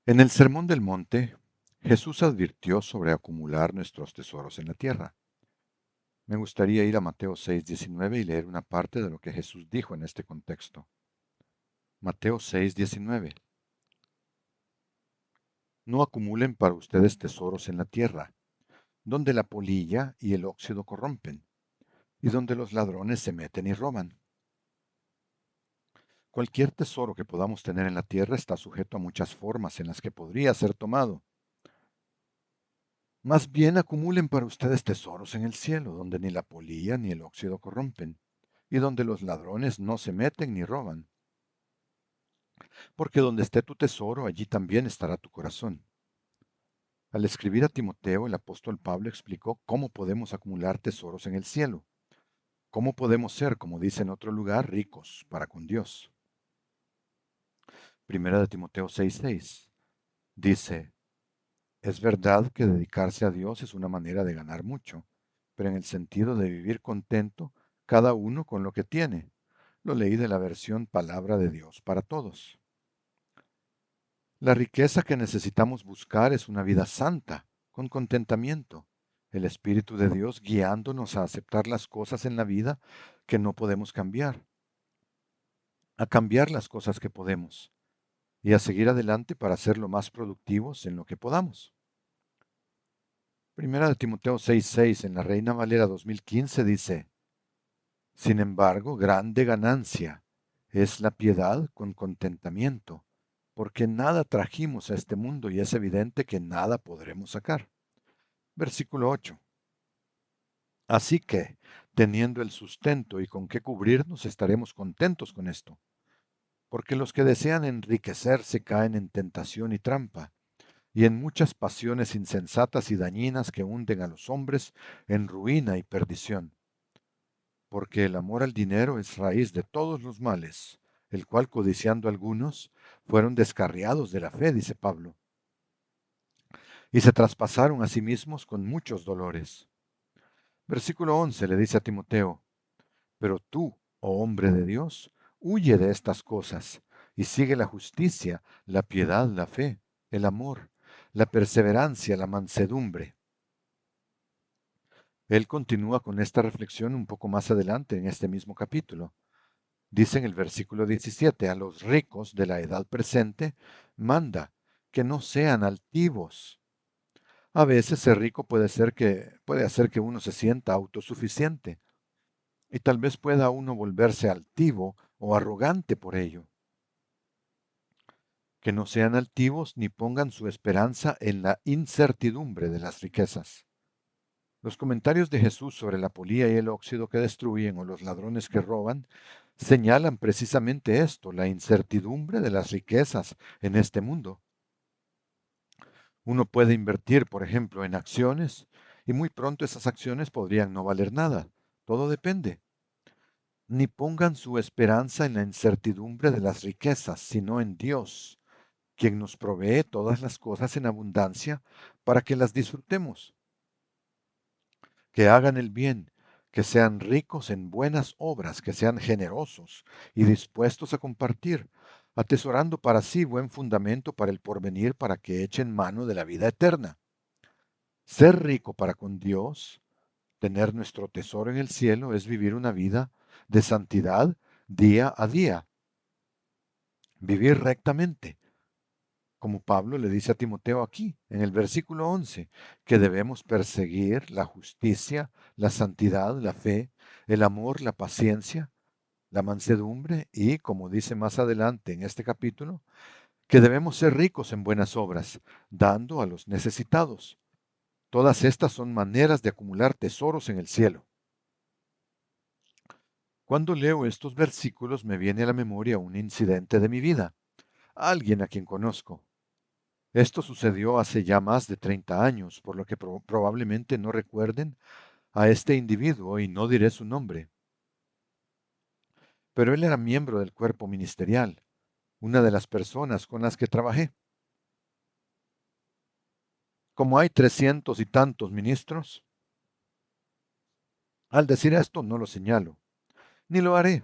En el Sermón del Monte, Jesús advirtió sobre acumular nuestros tesoros en la tierra. Me gustaría ir a Mateo 6:19 y leer una parte de lo que Jesús dijo en este contexto. Mateo 6:19. No acumulen para ustedes tesoros en la tierra, donde la polilla y el óxido corrompen, y donde los ladrones se meten y roban. Cualquier tesoro que podamos tener en la tierra está sujeto a muchas formas en las que podría ser tomado. Más bien acumulen para ustedes tesoros en el cielo, donde ni la polilla ni el óxido corrompen, y donde los ladrones no se meten ni roban. Porque donde esté tu tesoro, allí también estará tu corazón. Al escribir a Timoteo, el apóstol Pablo explicó cómo podemos acumular tesoros en el cielo, cómo podemos ser, como dice en otro lugar, ricos para con Dios. Primera de Timoteo 6:6 dice, es verdad que dedicarse a Dios es una manera de ganar mucho, pero en el sentido de vivir contento, cada uno con lo que tiene. Lo leí de la versión Palabra de Dios para Todos. La riqueza que necesitamos buscar es una vida santa, con contentamiento, el Espíritu de Dios guiándonos a aceptar las cosas en la vida que no podemos cambiar, a cambiar las cosas que podemos y a seguir adelante para ser lo más productivos en lo que podamos. Primera de Timoteo 6:6 en la Reina Valera 2015 dice, sin embargo, grande ganancia es la piedad con contentamiento, porque nada trajimos a este mundo y es evidente que nada podremos sacar. Versículo 8. Así que, teniendo el sustento y con qué cubrirnos, estaremos contentos con esto, porque los que desean enriquecerse caen en tentación y trampa, y en muchas pasiones insensatas y dañinas que hunden a los hombres en ruina y perdición. Porque el amor al dinero es raíz de todos los males, el cual codiciando algunos fueron descarriados de la fe, dice Pablo, y se traspasaron a sí mismos con muchos dolores. Versículo 11 le dice a Timoteo, pero tú, oh hombre de Dios, huye de estas cosas y sigue la justicia, la piedad, la fe, el amor, la perseverancia, la mansedumbre. Él continúa con esta reflexión un poco más adelante en este mismo capítulo. Dice en el versículo 17, a los ricos de la edad presente, manda que no sean altivos. A veces ser rico puede hacer que uno se sienta autosuficiente y tal vez pueda uno volverse altivo o arrogante por ello. Que no sean altivos ni pongan su esperanza en la incertidumbre de las riquezas. Los comentarios de Jesús sobre la polilla y el óxido que destruyen o los ladrones que roban señalan precisamente esto, la incertidumbre de las riquezas en este mundo. Uno puede invertir, por ejemplo, en acciones y muy pronto esas acciones podrían no valer nada. Todo depende. Ni pongan su esperanza en la incertidumbre de las riquezas, sino en Dios, quien nos provee todas las cosas en abundancia para que las disfrutemos. Que hagan el bien, que sean ricos en buenas obras, que sean generosos y dispuestos a compartir, atesorando para sí buen fundamento para el porvenir, para que echen mano de la vida eterna. Ser rico para con Dios, tener nuestro tesoro en el cielo, es vivir una vida de santidad día a día, vivir rectamente, como Pablo le dice a Timoteo aquí, en el versículo 11, que debemos perseguir la justicia, la santidad, la fe, el amor, la paciencia, la mansedumbre y, como dice más adelante en este capítulo, que debemos ser ricos en buenas obras, dando a los necesitados. Todas estas son maneras de acumular tesoros en el cielo. Cuando leo estos versículos me viene a la memoria un incidente de mi vida, alguien a quien conozco. Esto sucedió hace ya más de 30 años, por lo que probablemente no recuerden a este individuo y no diré su nombre. Pero él era miembro del cuerpo ministerial, una de las personas con las que trabajé. Como hay 300 y tantos ministros, al decir esto no lo señalo, ni lo haré.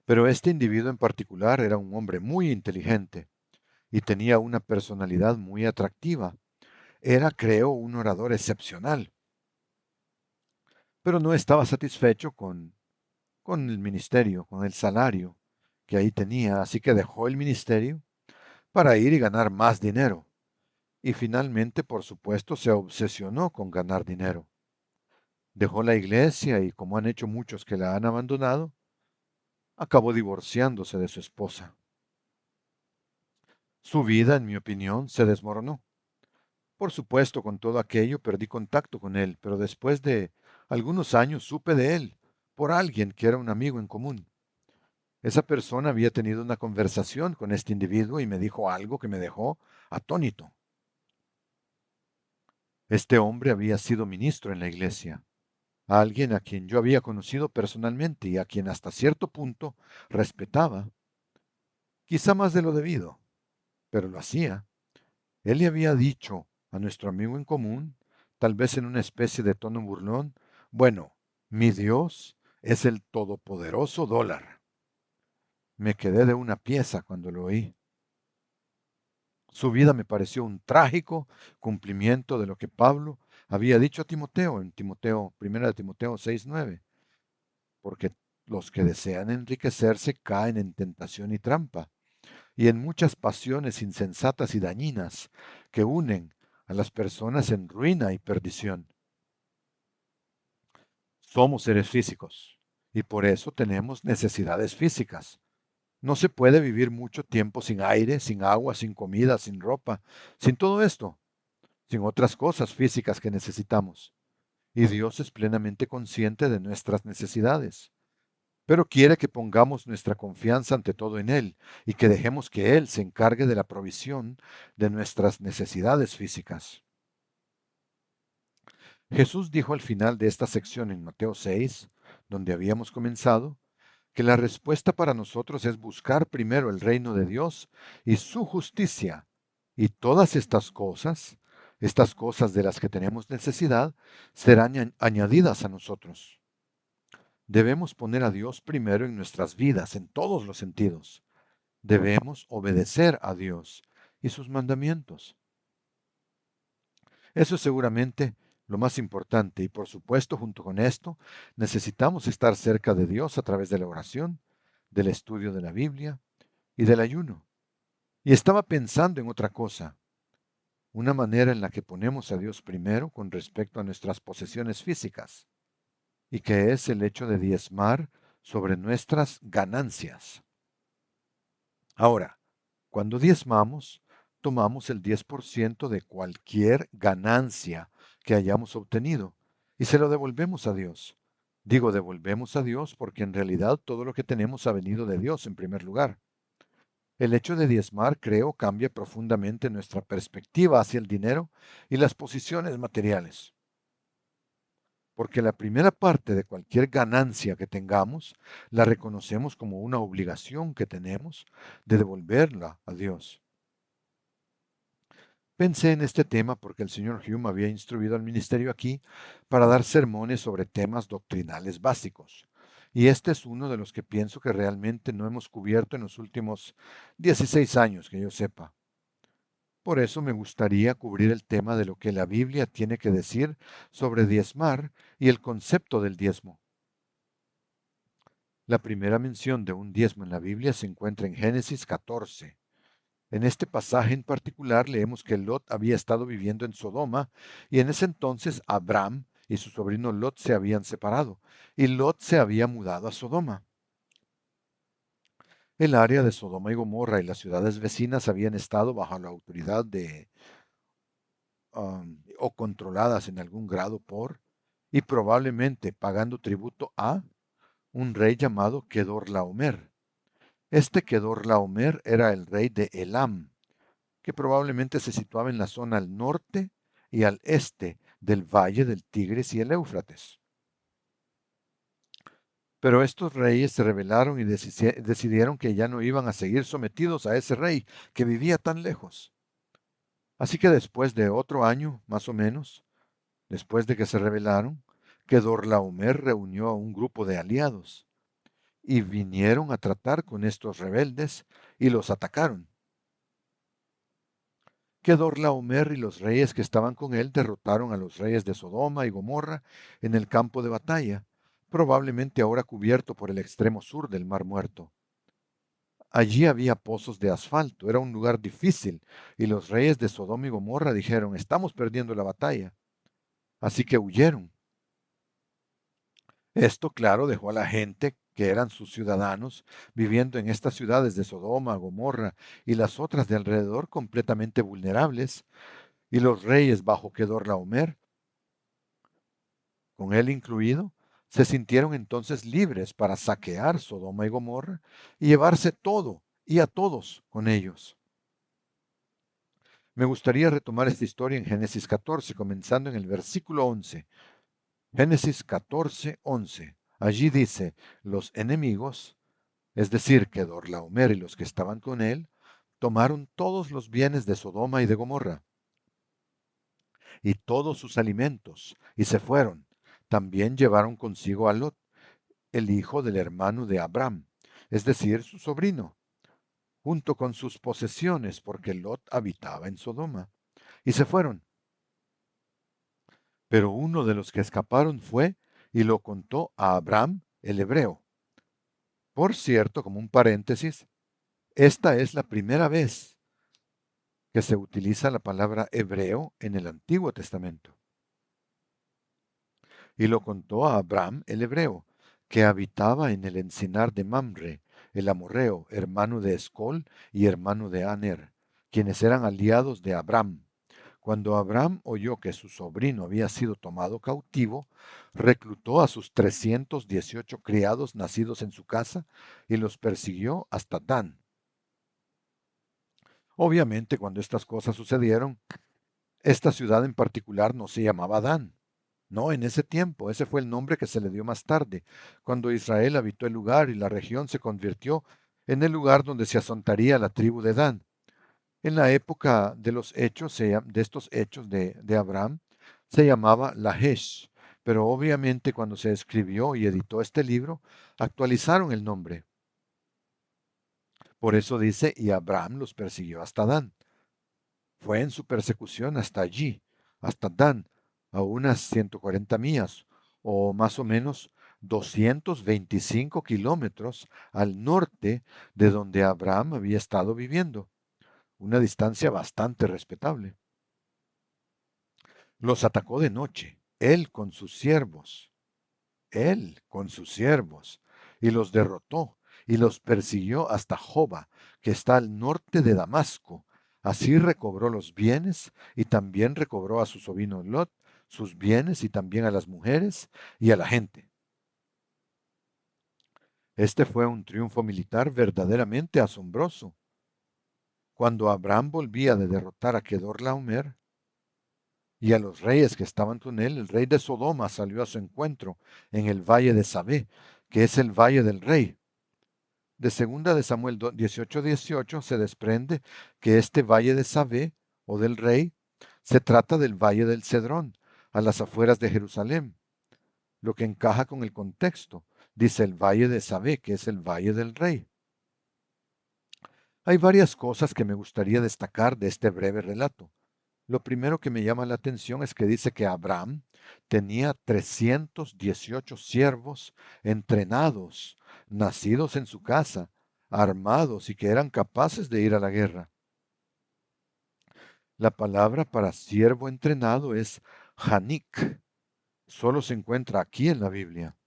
Pero este individuo en particular era un hombre muy inteligente y tenía una personalidad muy atractiva. Era, creo, un orador excepcional, pero no estaba satisfecho con el ministerio, con el salario que ahí tenía, así que dejó el ministerio para ir y ganar más dinero. Y finalmente, por supuesto, se obsesionó con ganar dinero. Dejó la iglesia y, como han hecho muchos que la han abandonado, acabó divorciándose de su esposa. Su vida, en mi opinión, se desmoronó. Por supuesto, con todo aquello perdí contacto con él, pero después de algunos años supe de él por alguien que era un amigo en común. Esa persona había tenido una conversación con este individuo y me dijo algo que me dejó atónito. Este hombre había sido ministro en la iglesia, alguien a quien yo había conocido personalmente y a quien hasta cierto punto respetaba, quizá más de lo debido, pero lo hacía. Él le había dicho a nuestro amigo en común, tal vez en una especie de tono burlón, bueno, mi Dios es el todopoderoso dólar. Me quedé de una pieza cuando lo oí. Su vida me pareció un trágico cumplimiento de lo que Pablo había dicho a Timoteo en Timoteo, 1 Timoteo 6:9, porque los que desean enriquecerse caen en tentación y trampa, y en muchas pasiones insensatas y dañinas que unen a las personas en ruina y perdición. Somos seres físicos y por eso tenemos necesidades físicas. No se puede vivir mucho tiempo sin aire, sin agua, sin comida, sin ropa, sin todo esto, sin otras cosas físicas que necesitamos. Y Dios es plenamente consciente de nuestras necesidades, pero quiere que pongamos nuestra confianza ante todo en Él y que dejemos que Él se encargue de la provisión de nuestras necesidades físicas. Jesús dijo al final de esta sección en Mateo 6, donde habíamos comenzado, que la respuesta para nosotros es buscar primero el reino de Dios y su justicia, y todas estas cosas de las que tenemos necesidad, serán añadidas a nosotros. Debemos poner a Dios primero en nuestras vidas, en todos los sentidos. Debemos obedecer a Dios y sus mandamientos. Eso es seguramente lo más importante y por supuesto junto con esto necesitamos estar cerca de Dios a través de la oración, del estudio de la Biblia y del ayuno. Y estaba pensando en otra cosa, una manera en la que ponemos a Dios primero con respecto a nuestras posesiones físicas, y que es el hecho de diezmar sobre nuestras ganancias. Ahora, cuando diezmamos, tomamos el 10% de cualquier ganancia que hayamos obtenido y se lo devolvemos a Dios. Digo devolvemos a Dios porque en realidad todo lo que tenemos ha venido de Dios en primer lugar. El hecho de diezmar, creo, cambia profundamente nuestra perspectiva hacia el dinero y las posiciones materiales. Porque la primera parte de cualquier ganancia que tengamos la reconocemos como una obligación que tenemos de devolverla a Dios. Pensé en este tema porque el señor Hume había instruido al ministerio aquí para dar sermones sobre temas doctrinales básicos. Y este es uno de los que pienso que realmente no hemos cubierto en los últimos 16 años, que yo sepa. Por eso me gustaría cubrir el tema de lo que la Biblia tiene que decir sobre diezmar y el concepto del diezmo. La primera mención de un diezmo en la Biblia se encuentra en Génesis 14. En este pasaje en particular leemos que Lot había estado viviendo en Sodoma y en ese entonces Abraham y su sobrino Lot se habían separado y Lot se había mudado a Sodoma. El área de Sodoma y Gomorra y las ciudades vecinas habían estado bajo la autoridad de o controladas en algún grado por y probablemente pagando tributo a un rey llamado Kedorlaomer. Este Kedorlaomer era el rey de Elam, que probablemente se situaba en la zona al norte y al este del valle del Tigris y el Éufrates. Pero estos reyes se rebelaron y decidieron que ya no iban a seguir sometidos a ese rey que vivía tan lejos. Así que después de otro año, más o menos, después de que se rebelaron, Kedorlaomer reunió a un grupo de aliados y vinieron a tratar con estos rebeldes y los atacaron. Kedorlaomer y los reyes que estaban con él derrotaron a los reyes de Sodoma y Gomorra en el campo de batalla, probablemente ahora cubierto por el extremo sur del Mar Muerto. Allí había pozos de asfalto, era un lugar difícil, y los reyes de Sodoma y Gomorra dijeron, estamos perdiendo la batalla. Así que huyeron. Esto, claro, dejó a la gente, que eran sus ciudadanos, viviendo en estas ciudades de Sodoma, Gomorra y las otras de alrededor completamente vulnerables, y los reyes bajo Kedorlaomer, con él incluido, se sintieron entonces libres para saquear Sodoma y Gomorra y llevarse todo y a todos con ellos. Me gustaría retomar esta historia en Génesis 14, comenzando en el versículo 11. Génesis 14, 11. Allí dice, los enemigos, es decir, Kedorlaomer y los que estaban con él, tomaron todos los bienes de Sodoma y de Gomorra y todos sus alimentos, y se fueron. También llevaron consigo a Lot, el hijo del hermano de Abram, es decir, su sobrino, junto con sus posesiones, porque Lot habitaba en Sodoma, y se fueron. Pero uno de los que escaparon fue y lo contó a Abram, el hebreo. Por cierto, como un paréntesis, esta es la primera vez que se utiliza la palabra hebreo en el Antiguo Testamento. Y lo contó a Abram el hebreo, que habitaba en el encinar de Mamre, el amorreo, hermano de Escol y hermano de Aner, quienes eran aliados de Abram. Cuando Abram oyó que su sobrino había sido tomado cautivo, reclutó a sus 318 criados nacidos en su casa y los persiguió hasta Dan. Obviamente, cuando estas cosas sucedieron, esta ciudad en particular no se llamaba Dan. No, en ese tiempo, ese fue el nombre que se le dio más tarde, cuando Israel habitó el lugar y la región se convirtió en el lugar donde se asentaría la tribu de Dan. En la época de los hechos, de estos hechos de Abraham, se llamaba Lahesh, pero obviamente cuando se escribió y editó este libro, actualizaron el nombre. Por eso dice, y Abraham los persiguió hasta Dan. Fue en su persecución hasta allí, hasta Dan, a unas 140 millas, o más o menos 225 kilómetros al norte de donde Abraham había estado viviendo, una distancia bastante respetable. Los atacó de noche, él con sus siervos, y los derrotó, y los persiguió hasta Joba, que está al norte de Damasco. Así recobró los bienes, y también recobró a su sobrino Lot sus bienes, y también a las mujeres y a la gente. Este fue un triunfo militar verdaderamente asombroso. Cuando Abraham volvía de derrotar a Kedorlaomer y a los reyes que estaban con él, el rey de Sodoma salió a su encuentro en el valle de Sabé, que es el valle del rey. De segunda de Samuel 18:18 se desprende que este valle de Sabé, o del rey, se trata del valle del Cedrón, a las afueras de Jerusalén, lo que encaja con el contexto. Dice el valle de Sabé, que es el valle del rey. Hay varias cosas que me gustaría destacar de este breve relato. Lo primero que me llama la atención es que dice que Abraham tenía 318 siervos entrenados, nacidos en su casa, armados y que eran capaces de ir a la guerra. La palabra para siervo entrenado es Hanik. Solo se encuentra aquí en la Biblia.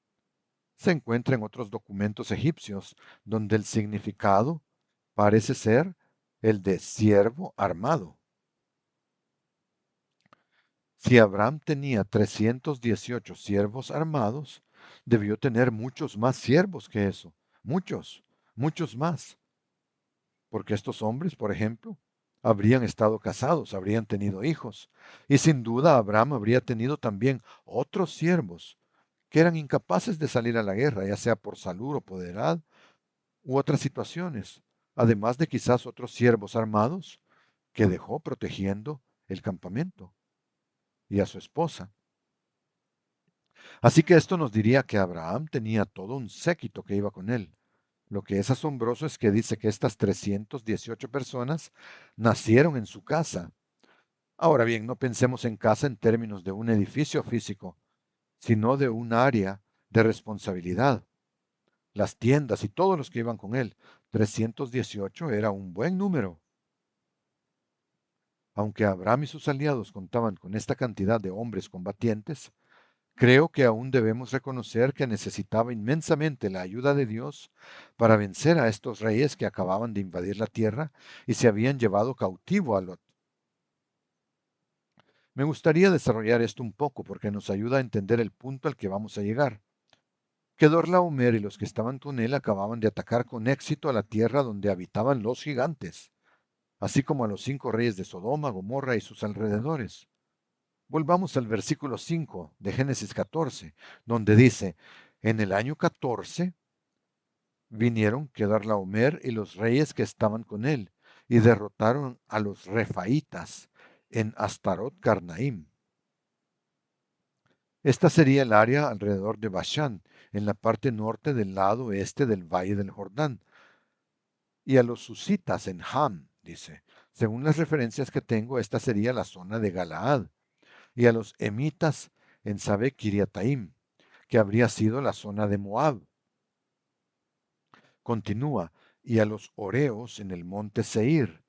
Se encuentra en otros documentos egipcios, donde el significado parece ser el de siervo armado. Si Abraham tenía 318 siervos armados, debió tener muchos más siervos que eso. Muchos, muchos más. Porque estos hombres, por ejemplo, habrían estado casados, habrían tenido hijos. Y sin duda Abraham habría tenido también otros siervos que eran incapaces de salir a la guerra, ya sea por salud o por edad u otras situaciones. Además de quizás otros siervos armados que dejó protegiendo el campamento y a su esposa. Así que esto nos diría que Abraham tenía todo un séquito que iba con él. Lo que es asombroso es que dice que estas 318 personas nacieron en su casa Ahora bien, no pensemos en casa en términos de un edificio físico, sino de un área de responsabilidad. Las tiendas y todos los que iban con él. 318 era un buen número. Aunque Abraham y sus aliados contaban con esta cantidad de hombres combatientes, creo que aún debemos reconocer que necesitaba inmensamente la ayuda de Dios para vencer a estos reyes que acababan de invadir la tierra y se habían llevado cautivo a Lot. Me gustaría desarrollar esto un poco porque nos ayuda a entender el punto al que vamos a llegar. Kedorlaomer y los que estaban con él acababan de atacar con éxito a la tierra donde habitaban los gigantes, así como a los 5 reyes de Sodoma, Gomorra y sus alrededores. Volvamos al versículo 5 de Génesis 14, donde dice, en el año 14 vinieron Kedorlaomer y los reyes que estaban con él, y derrotaron a los refaítas en Astarot Carnaim. Esta sería el área alrededor de Bashán, en la parte norte del lado este del valle del Jordán, y a los susitas en Ham, dice. Según las referencias que tengo, esta sería la zona de Galaad, y a los emitas en Sabe Kiriataim, que habría sido la zona de Moab. Continúa, y a los oreos en el monte Seir.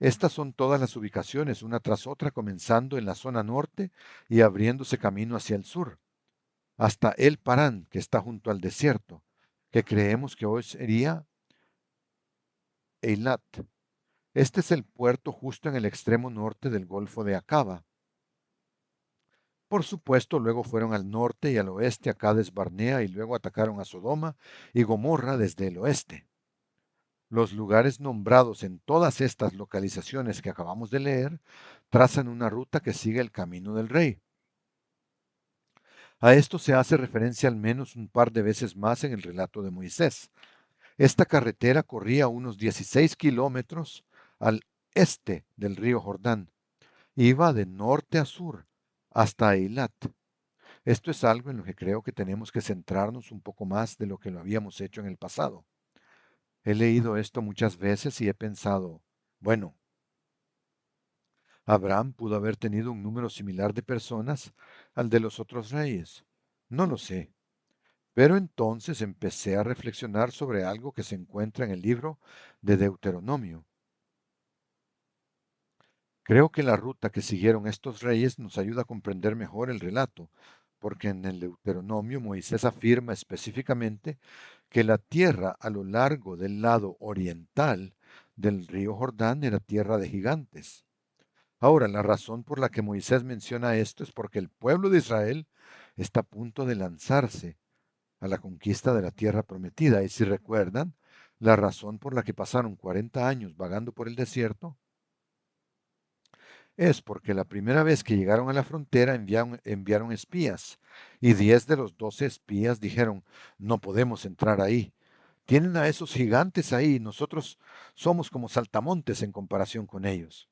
Estas son todas las ubicaciones, una tras otra, comenzando en la zona norte y abriéndose camino hacia el sur, hasta el Parán, que está junto al desierto, que creemos que hoy sería Eilat. Este es el puerto justo en el extremo norte del Golfo de Acaba. Por supuesto, luego fueron al norte y al oeste a Cades Barnea y luego atacaron a Sodoma y Gomorra desde el oeste. Los lugares nombrados en todas estas localizaciones que acabamos de leer trazan una ruta que sigue el camino del rey. A esto se hace referencia al menos un par de veces más en el relato de Moisés. Esta carretera corría unos 16 kilómetros al este del río Jordán. Iba de norte a sur hasta Eilat. Esto es algo en lo que creo que tenemos que centrarnos un poco más de lo que lo habíamos hecho en el pasado. He leído esto muchas veces y he pensado, bueno, Abraham pudo haber tenido un número similar de personas al de los otros reyes. No lo sé. Pero entonces empecé a reflexionar sobre algo que se encuentra en el libro de Deuteronomio. Creo que la ruta que siguieron estos reyes nos ayuda a comprender mejor el relato, porque en el Deuteronomio Moisés afirma específicamente que la tierra a lo largo del lado oriental del río Jordán era tierra de gigantes. Ahora, la razón por la que Moisés menciona esto es porque el pueblo de Israel está a punto de lanzarse a la conquista de la tierra prometida. Y si recuerdan, la razón por la que pasaron 40 años vagando por el desierto es porque la primera vez que llegaron a la frontera enviaron espías, y 10 de los 12 espías dijeron, no podemos entrar ahí. Tienen a esos gigantes ahí, nosotros somos como saltamontes en comparación con ellos.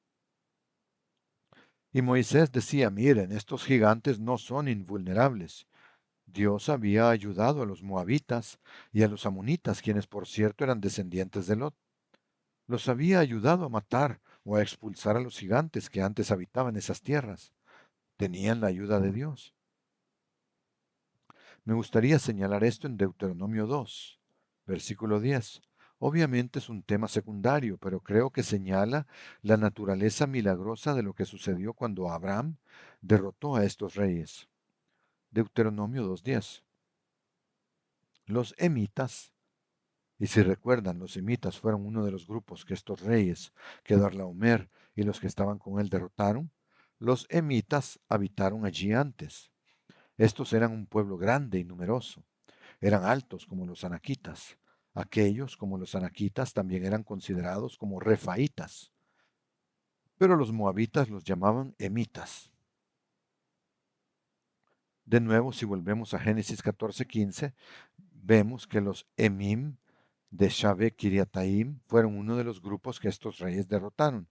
Y Moisés decía, miren, estos gigantes no son invulnerables. Dios había ayudado a los moabitas y a los amonitas, quienes por cierto eran descendientes de Lot. Los había ayudado a matar o a expulsar a los gigantes que antes habitaban esas tierras. Tenían la ayuda de Dios. Me gustaría señalar esto en Deuteronomio 2, versículo 10. Obviamente es un tema secundario, pero creo que señala la naturaleza milagrosa de lo que sucedió cuando Abraham derrotó a estos reyes. Deuteronomio 2:10. Los emitas, y si recuerdan, los emitas fueron uno de los grupos que estos reyes, Kedorlaomer y los que estaban con él derrotaron. Los emitas habitaron allí antes. Estos eran un pueblo grande y numeroso. Eran altos como los anaquitas. Aquellos, como los anaquitas, también eran considerados como refaítas. Pero los moabitas los llamaban emitas. De nuevo, si volvemos a Génesis 14:15, vemos que los Emim de Shave Kiriataim fueron uno de los grupos que estos reyes derrotaron.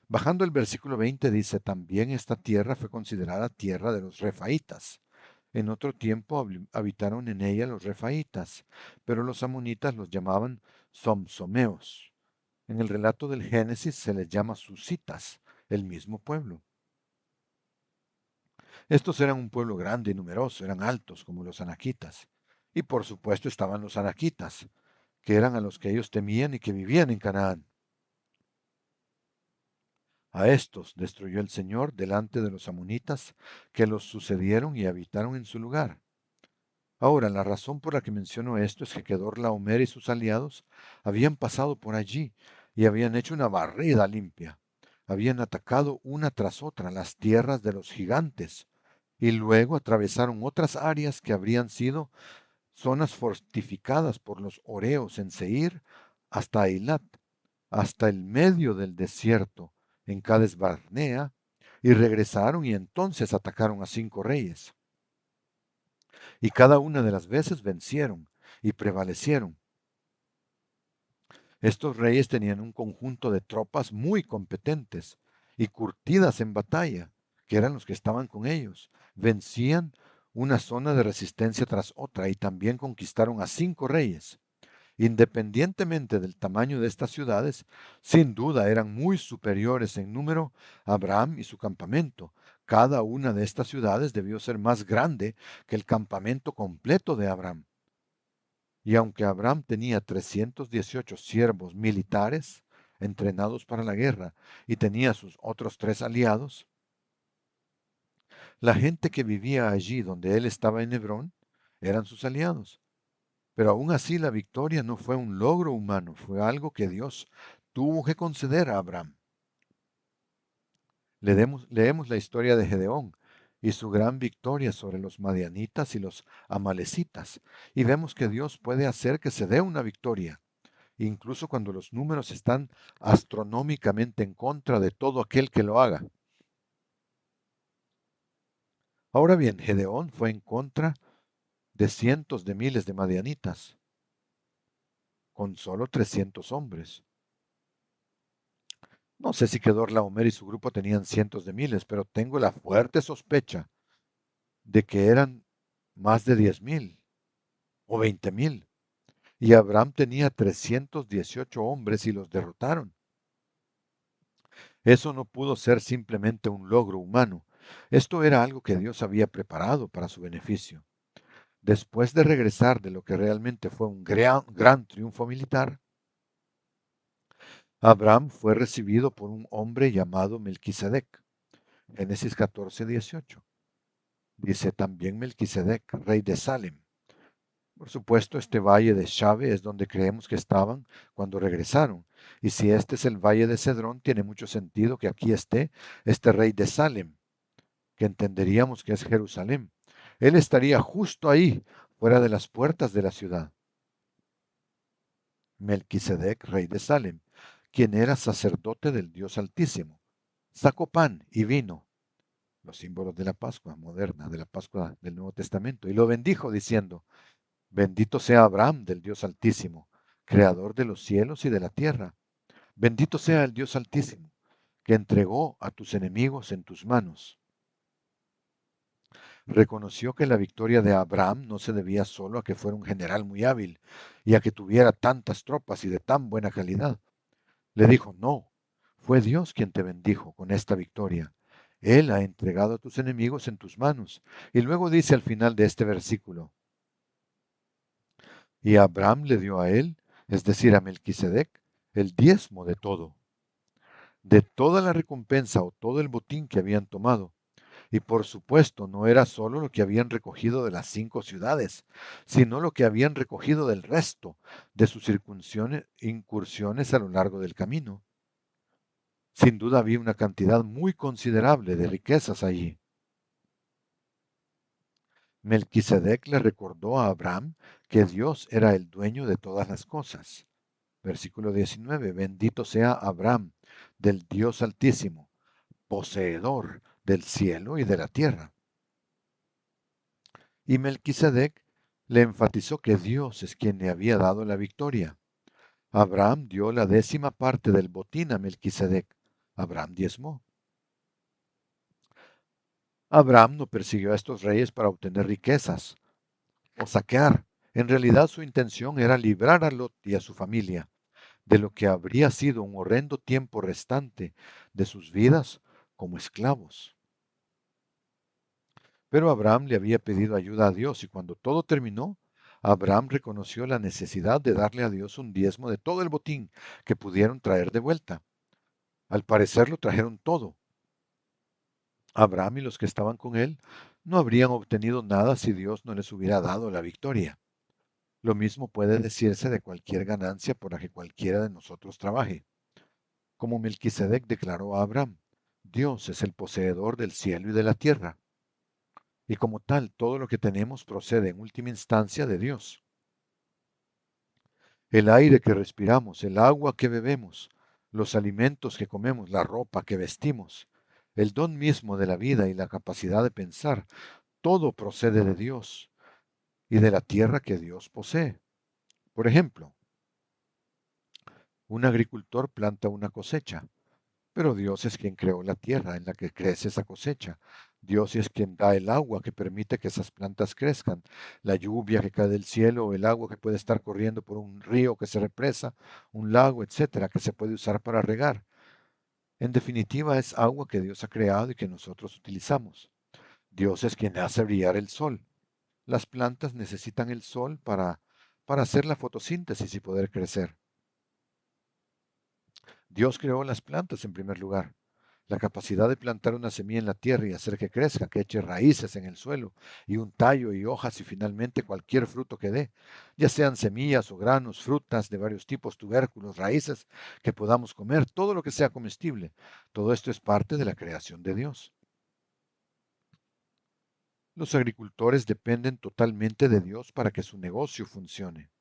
Bajando el versículo 20 dice, también esta tierra fue considerada tierra de los refaítas. En otro tiempo habitaron en ella los refaítas, pero los amonitas los llamaban somsomeos. En el relato del Génesis se les llama susitas, el mismo pueblo. Estos eran un pueblo grande y numeroso, eran altos como los anaquitas. Y por supuesto estaban los anaquitas, que eran a los que ellos temían y que vivían en Canaán. A estos destruyó el Señor delante de los amonitas que los sucedieron y habitaron en su lugar. Ahora, la razón por la que menciono esto es que Kedorlaomer y sus aliados habían pasado por allí y habían hecho una barrida limpia. Habían atacado una tras otra las tierras de los gigantes y luego atravesaron otras áreas que habrían sido zonas fortificadas por los horeos en Seir hasta Eilat, hasta el medio del desierto en Cades Barnea, y regresaron y entonces atacaron a 5 reyes. Y cada una de las veces vencieron y prevalecieron. Estos reyes tenían un conjunto de tropas muy competentes y curtidas en batalla, que eran los que estaban con ellos. Vencían una zona de resistencia tras otra y también conquistaron a 5 reyes. Independientemente del tamaño de estas ciudades, sin duda eran muy superiores en número a Abraham y su campamento. Cada una de estas ciudades debió ser más grande que el campamento completo de Abraham. Y aunque Abraham tenía 318 siervos militares entrenados para la guerra y tenía sus otros 3 aliados, la gente que vivía allí donde él estaba en Hebrón eran sus aliados. Pero aún así la victoria no fue un logro humano, fue algo que Dios tuvo que conceder a Abraham. Leemos la historia de Gedeón y su gran victoria sobre los madianitas y los amalecitas, y vemos que Dios puede hacer que se dé una victoria, incluso cuando los números están astronómicamente en contra de todo aquel que lo haga. Ahora bien, Gedeón fue en contra de cientos de miles de madianitas, con solo 300 hombres. No sé si Kedorlaomer y su grupo tenían cientos de miles, pero tengo la fuerte sospecha de que eran más de 10,000 o 20,000. Y Abraham tenía 318 hombres y los derrotaron. Eso no pudo ser simplemente un logro humano. Esto era algo que Dios había preparado para su beneficio. Después de regresar de lo que realmente fue un gran triunfo militar, Abraham fue recibido por un hombre llamado Melquisedec. Génesis 14:18. Dice también Melquisedec, rey de Salem. Por supuesto, este valle de Shave es donde creemos que estaban cuando regresaron. Y si este es el valle de Cedrón, tiene mucho sentido que aquí esté este rey de Salem, que entenderíamos que es Jerusalén. Él estaría justo ahí, fuera de las puertas de la ciudad. Melquisedec, rey de Salem, quien era sacerdote del Dios Altísimo, sacó pan y vino, los símbolos de la Pascua moderna, de la Pascua del Nuevo Testamento, y lo bendijo diciendo: Bendito sea Abraham del Dios Altísimo, creador de los cielos y de la tierra. Bendito sea el Dios Altísimo, que entregó a tus enemigos en tus manos. Reconoció que la victoria de Abraham no se debía solo a que fuera un general muy hábil y a que tuviera tantas tropas y de tan buena calidad. Le dijo: no, fue Dios quien te bendijo con esta victoria. Él ha entregado a tus enemigos en tus manos. Y luego dice al final de este versículo: y Abraham le dio a él, es decir, a Melquisedec, el diezmo de toda la recompensa o todo el botín que habían tomado. Y por supuesto, no era solo lo que habían recogido de las 5 ciudades, sino lo que habían recogido del resto de sus incursiones a lo largo del camino. Sin duda había una cantidad muy considerable de riquezas allí. Melquisedec le recordó a Abraham que Dios era el dueño de todas las cosas. Versículo 19. Bendito sea Abraham del Dios Altísimo, poseedor del cielo y de la tierra. Y Melquisedec le enfatizó que Dios es quien le había dado la victoria. Abraham dio la 10ª parte del botín a Melquisedec. Abraham diezmó. Abraham no persiguió a estos reyes para obtener riquezas o saquear. En realidad su intención era librar a Lot y a su familia de lo que habría sido un horrendo tiempo restante de sus vidas como esclavos. Pero Abraham le había pedido ayuda a Dios y cuando todo terminó, Abraham reconoció la necesidad de darle a Dios un diezmo de todo el botín que pudieron traer de vuelta. Al parecer lo trajeron todo. Abraham y los que estaban con él no habrían obtenido nada si Dios no les hubiera dado la victoria. Lo mismo puede decirse de cualquier ganancia por la que cualquiera de nosotros trabaje. Como Melquisedec declaró a Abraham, Dios es el poseedor del cielo y de la tierra, y como tal todo lo que tenemos procede en última instancia de Dios. El aire que respiramos, el agua que bebemos, los alimentos que comemos, la ropa que vestimos, el don mismo de la vida y la capacidad de pensar, todo procede de Dios y de la tierra que Dios posee. Por ejemplo, un agricultor planta una cosecha, pero Dios es quien creó la tierra en la que crece esa cosecha. Dios es quien da el agua que permite que esas plantas crezcan, la lluvia que cae del cielo, o el agua que puede estar corriendo por un río que se represa, un lago, etcétera, que se puede usar para regar. En definitiva, es agua que Dios ha creado y que nosotros utilizamos. Dios es quien hace brillar el sol. Las plantas necesitan el sol para hacer la fotosíntesis y poder crecer. Dios creó las plantas en primer lugar. La capacidad de plantar una semilla en la tierra y hacer que crezca, que eche raíces en el suelo, y un tallo y hojas y finalmente cualquier fruto que dé, ya sean semillas o granos, frutas de varios tipos, tubérculos, raíces que podamos comer, todo lo que sea comestible. Todo esto es parte de la creación de Dios. Los agricultores dependen totalmente de Dios para que su negocio funcione.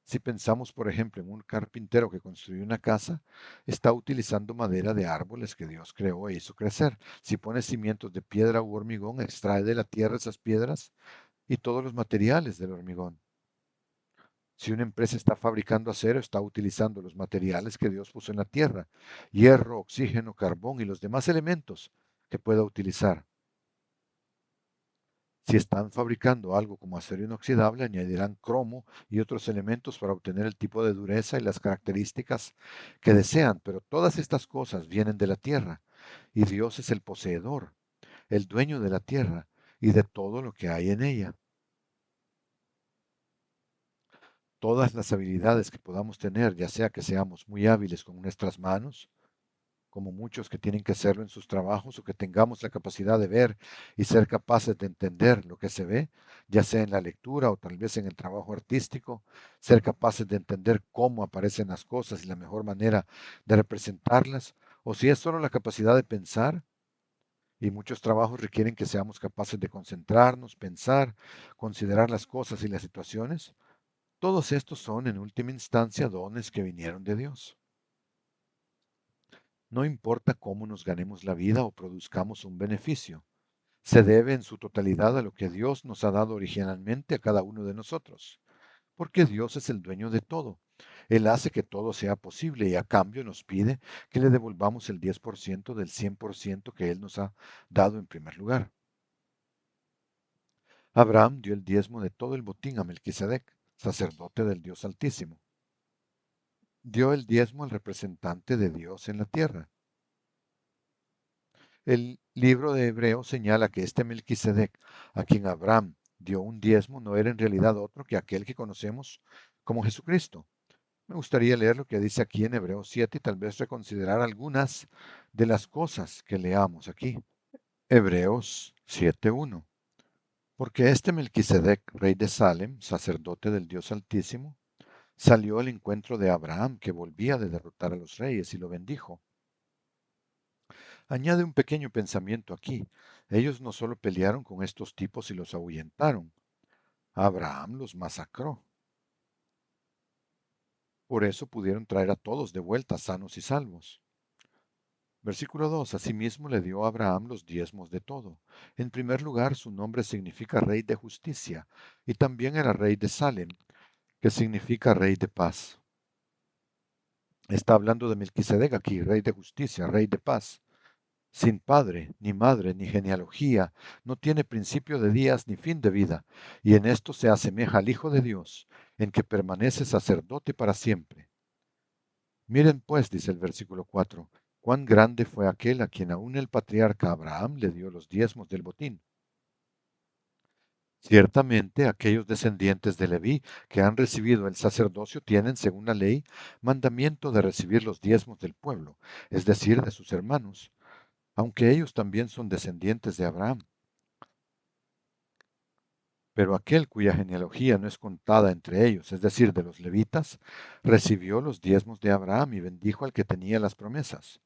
Si pensamos, por ejemplo, en un carpintero que construyó una casa, está utilizando madera de árboles que Dios creó e hizo crecer. Si pone cimientos de piedra u hormigón, extrae de la tierra esas piedras y todos los materiales del hormigón. Si una empresa está fabricando acero, está utilizando los materiales que Dios puso en la tierra, hierro, oxígeno, carbón y los demás elementos que pueda utilizar. Si están fabricando algo como acero inoxidable, añadirán cromo y otros elementos para obtener el tipo de dureza y las características que desean, pero todas estas cosas vienen de la tierra, y Dios es el poseedor, el dueño de la tierra y de todo lo que hay en ella. Todas las habilidades que podamos tener, ya sea que seamos muy hábiles con nuestras manos, como muchos que tienen que hacerlo en sus trabajos, o que tengamos la capacidad de ver y ser capaces de entender lo que se ve, ya sea en la lectura o tal vez en el trabajo artístico, ser capaces de entender cómo aparecen las cosas y la mejor manera de representarlas, o si es solo la capacidad de pensar, y muchos trabajos requieren que seamos capaces de concentrarnos, pensar, considerar las cosas y las situaciones, todos estos son en última instancia dones que vinieron de Dios. No importa cómo nos ganemos la vida o produzcamos un beneficio, se debe en su totalidad a lo que Dios nos ha dado originalmente a cada uno de nosotros, porque Dios es el dueño de todo. Él hace que todo sea posible y a cambio nos pide que le devolvamos el 10% del 100% que Él nos ha dado en primer lugar. Abraham dio el diezmo de todo el botín a Melquisedec, sacerdote del Dios Altísimo. Dio el diezmo al representante de Dios en la tierra. El libro de Hebreos señala que este Melquisedec, a quien Abraham dio un diezmo, no era en realidad otro que aquel que conocemos como Jesucristo. Me gustaría leer lo que dice aquí en Hebreos 7 y tal vez reconsiderar algunas de las cosas que leamos aquí. Hebreos 7:1. Porque este Melquisedec, rey de Salem, sacerdote del Dios Altísimo, salió al encuentro de Abraham, que volvía de derrotar a los reyes, y lo bendijo. Añade un pequeño pensamiento aquí. Ellos no solo pelearon con estos tipos y los ahuyentaron, Abraham los masacró. Por eso pudieron traer a todos de vuelta sanos y salvos. Versículo 2. Asimismo le dio a Abraham los diezmos de todo. En primer lugar, su nombre significa rey de justicia, y también era rey de Salem, que significa rey de paz. Está hablando de Melquisedec aquí, rey de justicia, rey de paz. Sin padre, ni madre, ni genealogía, no tiene principio de días ni fin de vida, y en esto se asemeja al Hijo de Dios, en que permanece sacerdote para siempre. Miren pues, dice el versículo 4, cuán grande fue aquel a quien aún el patriarca Abraham le dio los diezmos del botín. Ciertamente, aquellos descendientes de Leví que han recibido el sacerdocio tienen, según la ley, mandamiento de recibir los diezmos del pueblo, es decir, de sus hermanos, aunque ellos también son descendientes de Abraham. Pero aquel cuya genealogía no es contada entre ellos, es decir, de los levitas, recibió los diezmos de Abraham y bendijo al que tenía las promesas.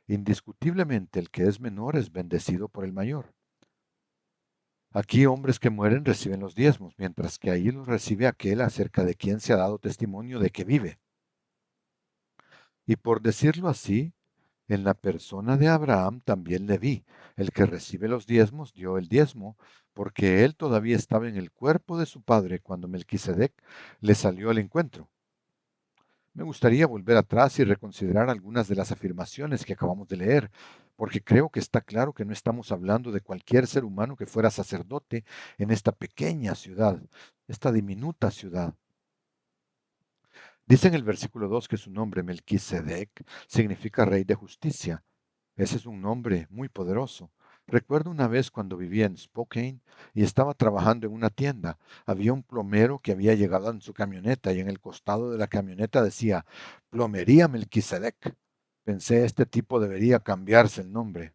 Indiscutiblemente el que es menor es bendecido por el mayor. Aquí hombres que mueren reciben los diezmos, mientras que ahí los recibe aquel acerca de quien se ha dado testimonio de que vive. Y por decirlo así, en la persona de Abraham también le vi. El que recibe los diezmos dio el diezmo, porque él todavía estaba en el cuerpo de su padre cuando Melquisedec le salió al encuentro. Me gustaría volver atrás y reconsiderar algunas de las afirmaciones que acabamos de leer, porque creo que está claro que no estamos hablando de cualquier ser humano que fuera sacerdote en esta pequeña ciudad, esta diminuta ciudad. Dice en el versículo 2 que su nombre, Melquisedec, significa rey de justicia. Ese es un nombre muy poderoso. Recuerdo una vez cuando vivía en Spokane y estaba trabajando en una tienda. Había un plomero que había llegado en su camioneta y en el costado de la camioneta decía Plomería Melquisedec. Pensé, este tipo debería cambiarse el nombre.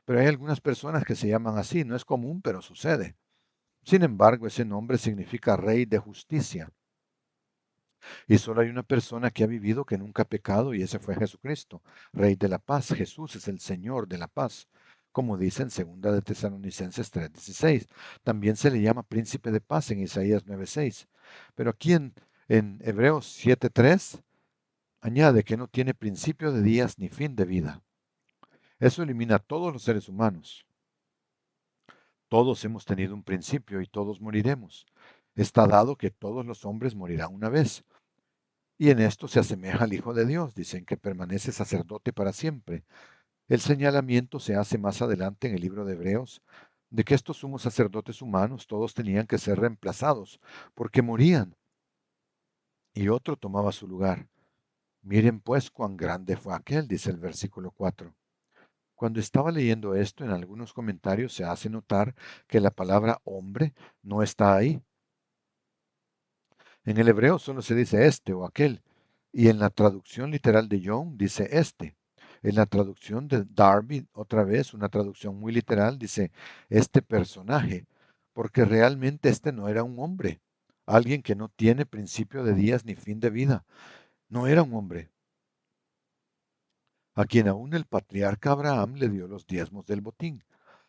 Pero hay algunas personas que se llaman así. No es común, pero sucede. Sin embargo, ese nombre significa rey de justicia. Y solo hay una persona que ha vivido que nunca ha pecado y ese fue Jesucristo, Rey de la paz. Jesús es el Señor de la paz, como dice en 2 de Tesalonicenses 3:16. También se le llama príncipe de paz en Isaías 9:6. Pero aquí en Hebreos 7:3 añade que no tiene principio de días ni fin de vida. Eso elimina a todos los seres humanos. Todos hemos tenido un principio y todos moriremos. Está dado que todos los hombres morirán una vez. Y en esto se asemeja al Hijo de Dios, dicen que permanece sacerdote para siempre. El señalamiento se hace más adelante en el libro de Hebreos, de que estos sumos sacerdotes humanos todos tenían que ser reemplazados, porque morían, y otro tomaba su lugar. Miren pues cuán grande fue aquel, dice el versículo 4. Cuando estaba leyendo esto, en algunos comentarios se hace notar que la palabra hombre no está ahí. En el hebreo solo se dice este o aquel, y en la traducción literal de Young dice este. En la traducción de Darby, otra vez, una traducción muy literal, dice este personaje, porque realmente este no era un hombre, alguien que no tiene principio de días ni fin de vida, no era un hombre, a quien aún el patriarca Abraham le dio los diezmos del botín.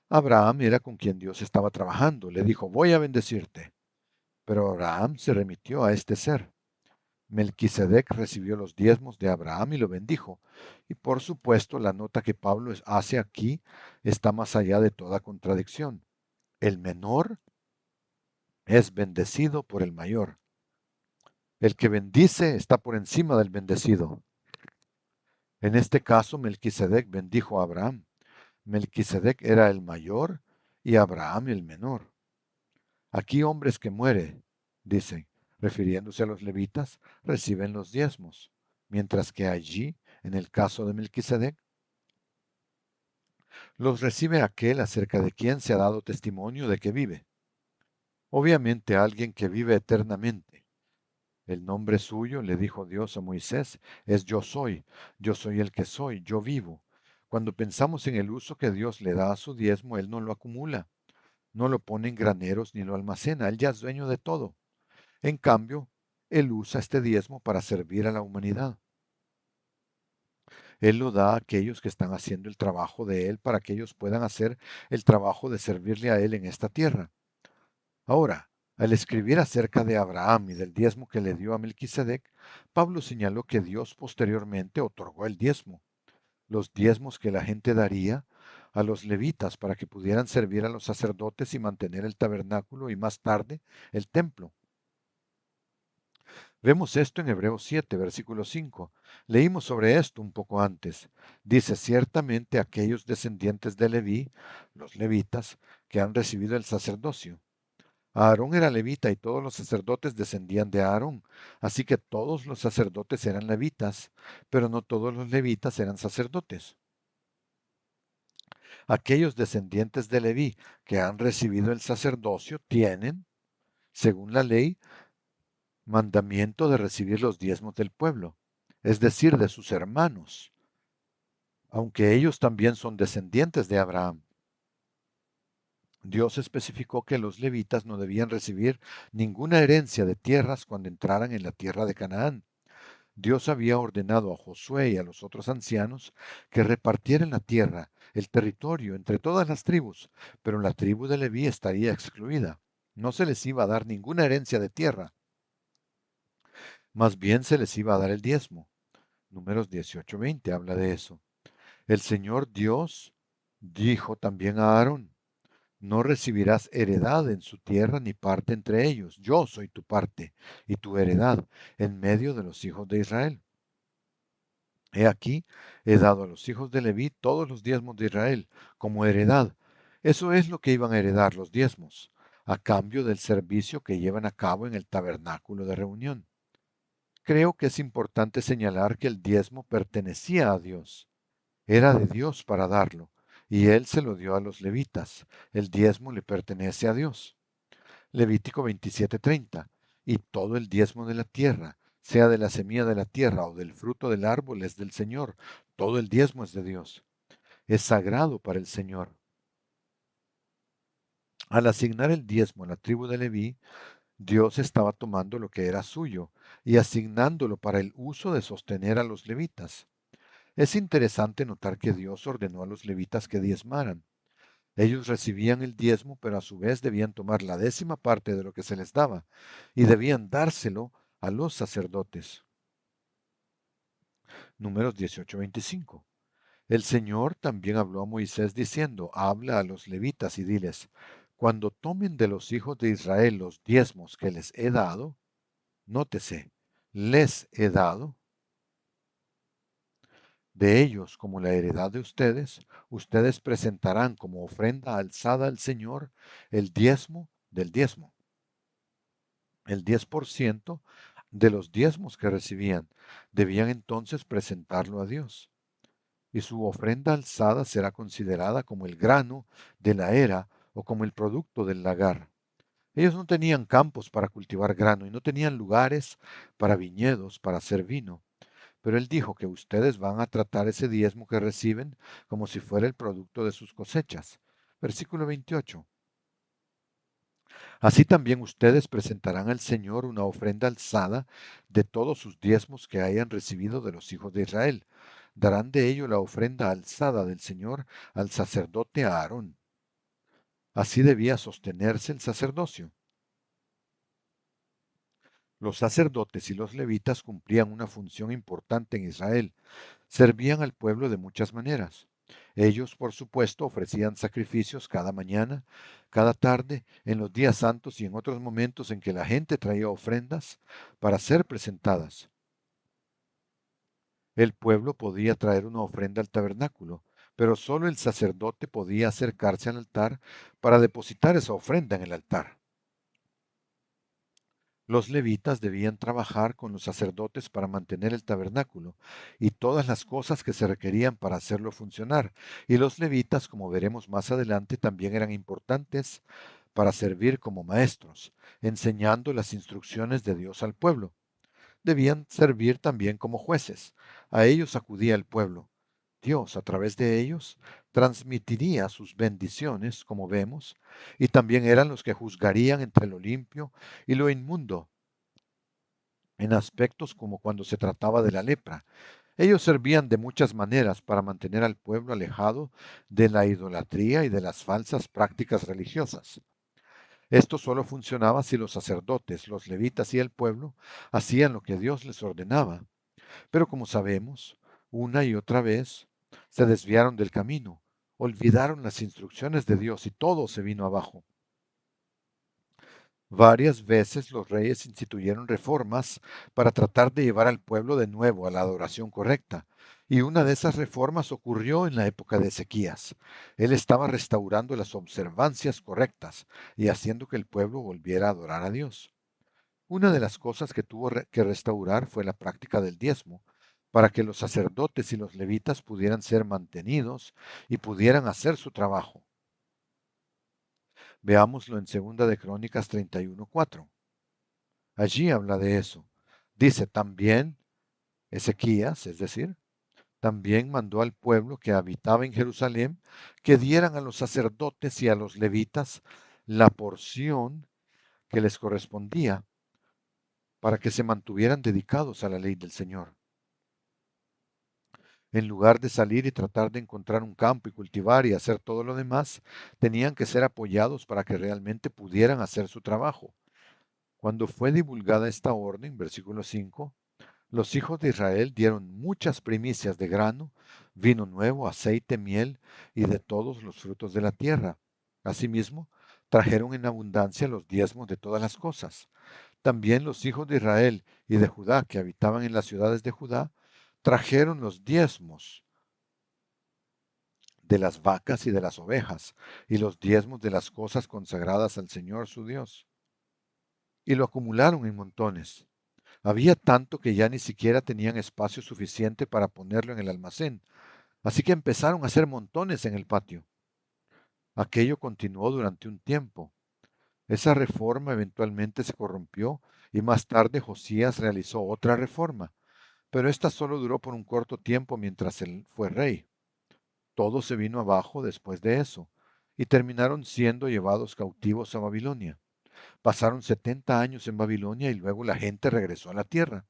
Abraham era con quien Dios estaba trabajando, le dijo, voy a bendecirte, pero Abraham se remitió a este ser. Melquisedec recibió los diezmos de Abraham y lo bendijo. Y por supuesto, la nota que Pablo hace aquí está más allá de toda contradicción. El menor es bendecido por el mayor. El que bendice está por encima del bendecido. En este caso, Melquisedec bendijo a Abraham. Melquisedec era el mayor y Abraham el menor. Aquí hombres que mueren, dicen, refiriéndose a los levitas, reciben los diezmos, mientras que allí, en el caso de Melquisedec, los recibe aquel acerca de quien se ha dado testimonio de que vive. Obviamente alguien que vive eternamente. El nombre suyo, le dijo Dios a Moisés, es yo soy el que soy, yo vivo. Cuando pensamos en el uso que Dios le da a su diezmo, Él no lo acumula, no lo pone en graneros ni lo almacena, Él ya es dueño de todo. En cambio, Él usa este diezmo para servir a la humanidad. Él lo da a aquellos que están haciendo el trabajo de Él para que ellos puedan hacer el trabajo de servirle a Él en esta tierra. Ahora, al escribir acerca de Abraham y del diezmo que le dio a Melquisedec, Pablo señaló que Dios posteriormente otorgó el diezmo, los diezmos que la gente daría a los levitas para que pudieran servir a los sacerdotes y mantener el tabernáculo y más tarde el templo. Vemos esto en Hebreos 7, versículo 5. Leímos sobre esto un poco antes. Dice, ciertamente aquellos descendientes de Leví, los levitas, que han recibido el sacerdocio. Aarón era levita y todos los sacerdotes descendían de Aarón. Así que todos los sacerdotes eran levitas, pero no todos los levitas eran sacerdotes. Aquellos descendientes de Leví que han recibido el sacerdocio tienen, según la ley, mandamiento de recibir los diezmos del pueblo, es decir, de sus hermanos, aunque ellos también son descendientes de Abraham. Dios especificó que los levitas no debían recibir ninguna herencia de tierras cuando entraran en la tierra de Canaán. Dios había ordenado a Josué y a los otros ancianos que repartieran la tierra, el territorio, entre todas las tribus, pero la tribu de Leví estaría excluida. No se les iba a dar ninguna herencia de tierra, más bien se les iba a dar el diezmo. Números 18:20 habla de eso. El Señor Dios dijo también a Aarón: no recibirás heredad en su tierra ni parte entre ellos. Yo soy tu parte y tu heredad en medio de los hijos de Israel. He aquí, he dado a los hijos de Leví todos los diezmos de Israel como heredad. Eso es lo que iban a heredar los diezmos, a cambio del servicio que llevan a cabo en el tabernáculo de reunión. Creo que es importante señalar que el diezmo pertenecía a Dios. Era de Dios para darlo, y Él se lo dio a los levitas. El diezmo le pertenece a Dios. Levítico 27:30. Y todo el diezmo de la tierra, sea de la semilla de la tierra o del fruto del árbol, es del Señor. Todo el diezmo es de Dios. Es sagrado para el Señor. Al asignar el diezmo a la tribu de Leví, Dios estaba tomando lo que era suyo y asignándolo para el uso de sostener a los levitas. Es interesante notar que Dios ordenó a los levitas que diezmaran. Ellos recibían el diezmo, pero a su vez debían tomar la 10ª parte de lo que se les daba y debían dárselo a los sacerdotes. Números 18:25. El Señor también habló a Moisés diciendo: habla a los levitas y diles: cuando tomen de los hijos de Israel los diezmos que les he dado, nótese, les he dado, de ellos como la heredad de ustedes, ustedes presentarán como ofrenda alzada al Señor el diezmo del diezmo. El 10% de los diezmos que recibían debían entonces presentarlo a Dios, y su ofrenda alzada será considerada como el grano de la era o como el producto del lagar. Ellos no tenían campos para cultivar grano y no tenían lugares para viñedos para hacer vino, pero él dijo que ustedes van a tratar ese diezmo que reciben como si fuera el producto de sus cosechas. Versículo 28. Así también ustedes presentarán al Señor una ofrenda alzada de todos sus diezmos que hayan recibido de los hijos de Israel. Darán de ello la ofrenda alzada del Señor al sacerdote Aarón. Así debía sostenerse el sacerdocio. Los sacerdotes y los levitas cumplían una función importante en Israel. Servían al pueblo de muchas maneras. Ellos, por supuesto, ofrecían sacrificios cada mañana, cada tarde, en los días santos y en otros momentos en que la gente traía ofrendas para ser presentadas. El pueblo podía traer una ofrenda al tabernáculo, pero solo el sacerdote podía acercarse al altar para depositar esa ofrenda en el altar. Los levitas debían trabajar con los sacerdotes para mantener el tabernáculo y todas las cosas que se requerían para hacerlo funcionar. Y los levitas, como veremos más adelante, también eran importantes para servir como maestros, enseñando las instrucciones de Dios al pueblo. Debían servir también como jueces. A ellos acudía el pueblo. Dios, a través de ellos, transmitiría sus bendiciones, como vemos, y también eran los que juzgarían entre lo limpio y lo inmundo, en aspectos como cuando se trataba de la lepra. Ellos servían de muchas maneras para mantener al pueblo alejado de la idolatría y de las falsas prácticas religiosas. Esto solo funcionaba si los sacerdotes, los levitas y el pueblo hacían lo que Dios les ordenaba. Pero como sabemos, una y otra vez se desviaron del camino, olvidaron las instrucciones de Dios y todo se vino abajo. Varias veces los reyes instituyeron reformas para tratar de llevar al pueblo de nuevo a la adoración correcta, y una de esas reformas ocurrió en la época de Ezequías. Él estaba restaurando las observancias correctas y haciendo que el pueblo volviera a adorar a Dios. Una de las cosas que tuvo que restaurar fue la práctica del diezmo, para que los sacerdotes y los levitas pudieran ser mantenidos y pudieran hacer su trabajo. Veámoslo en Segunda de Crónicas 31:4. Allí habla de eso. Dice también Ezequías, es decir, también mandó al pueblo que habitaba en Jerusalén que dieran a los sacerdotes y a los levitas la porción que les correspondía para que se mantuvieran dedicados a la ley del Señor. En lugar de salir y tratar de encontrar un campo y cultivar y hacer todo lo demás, tenían que ser apoyados para que realmente pudieran hacer su trabajo. Cuando fue divulgada esta orden, versículo 5, los hijos de Israel dieron muchas primicias de grano, vino nuevo, aceite, miel y de todos los frutos de la tierra. Asimismo, trajeron en abundancia los diezmos de todas las cosas. También los hijos de Israel y de Judá que habitaban en las ciudades de Judá trajeron los diezmos de las vacas y de las ovejas y los diezmos de las cosas consagradas al Señor su Dios. Y lo acumularon en montones. Había tanto que ya ni siquiera tenían espacio suficiente para ponerlo en el almacén, así que empezaron a hacer montones en el patio. Aquello continuó durante un tiempo. Esa reforma eventualmente se corrompió y más tarde Josías realizó otra reforma, pero esta solo duró por un corto tiempo mientras él fue rey. Todo se vino abajo después de eso, y terminaron siendo llevados cautivos a Babilonia. Pasaron 70 años en Babilonia y luego la gente regresó a la tierra.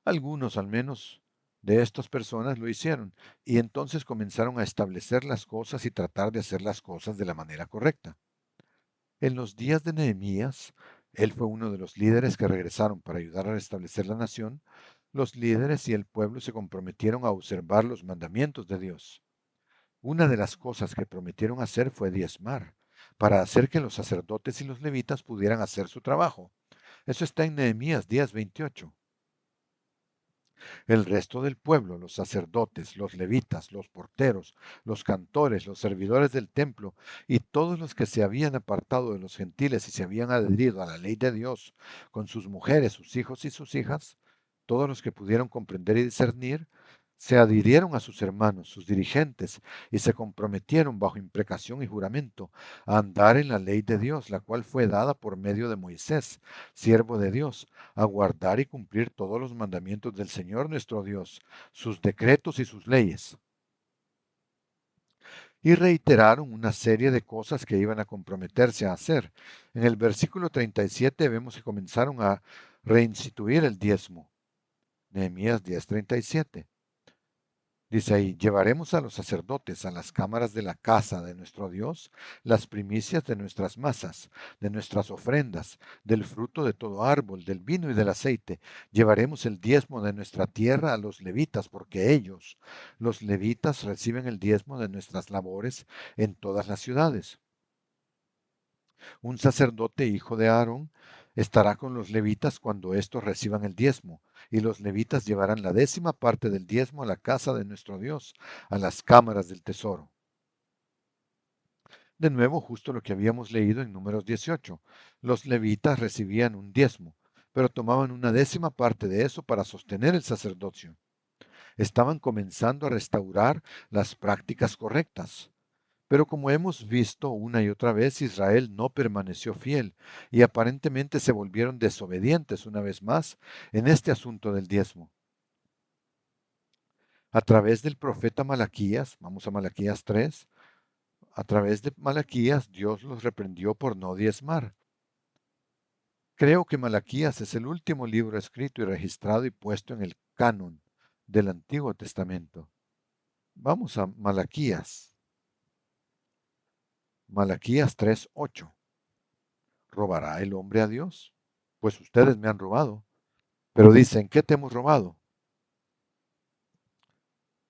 Algunos, al menos, de estas personas lo hicieron, y entonces comenzaron a establecer las cosas y tratar de hacer las cosas de la manera correcta. En los días de Nehemías, él fue uno de los líderes que regresaron para ayudar a restablecer la nación. Los líderes y el pueblo se comprometieron a observar los mandamientos de Dios. Una de las cosas que prometieron hacer fue diezmar, para hacer que los sacerdotes y los levitas pudieran hacer su trabajo. Eso está en Nehemías 10:28. El resto del pueblo, los sacerdotes, los levitas, los porteros, los cantores, los servidores del templo y todos los que se habían apartado de los gentiles y se habían adherido a la ley de Dios con sus mujeres, sus hijos y sus hijas, todos los que pudieron comprender y discernir, se adhirieron a sus hermanos, sus dirigentes, y se comprometieron bajo imprecación y juramento a andar en la ley de Dios, la cual fue dada por medio de Moisés, siervo de Dios, a guardar y cumplir todos los mandamientos del Señor nuestro Dios, sus decretos y sus leyes. Y reiteraron una serie de cosas que iban a comprometerse a hacer. En el versículo 37 vemos que comenzaron a reinstituir el diezmo. Nehemías 10:37. Dice ahí, llevaremos a los sacerdotes a las cámaras de la casa de nuestro Dios las primicias de nuestras masas, de nuestras ofrendas, del fruto de todo árbol, del vino y del aceite. Llevaremos el diezmo de nuestra tierra a los levitas, porque ellos, los levitas, reciben el diezmo de nuestras labores en todas las ciudades. Un sacerdote hijo de Aarón estará con los levitas cuando éstos reciban el diezmo, y los levitas llevarán la 10ª parte del diezmo a la casa de nuestro Dios, a las cámaras del tesoro. De nuevo, justo lo que habíamos leído en Números 18. Los levitas recibían un diezmo, pero tomaban una 10ª parte de eso para sostener el sacerdocio. Estaban comenzando a restaurar las prácticas correctas. Pero como hemos visto una y otra vez, Israel no permaneció fiel y aparentemente se volvieron desobedientes una vez más en este asunto del diezmo. A través del profeta Malaquías, vamos a Malaquías 3, a través de Malaquías Dios los reprendió por no diezmar. Creo que Malaquías es el último libro escrito y registrado y puesto en el canon del Antiguo Testamento. Vamos a Malaquías. Malaquías 3:8. ¿Robará el hombre a Dios? Pues ustedes me han robado. Pero dicen, ¿qué te hemos robado?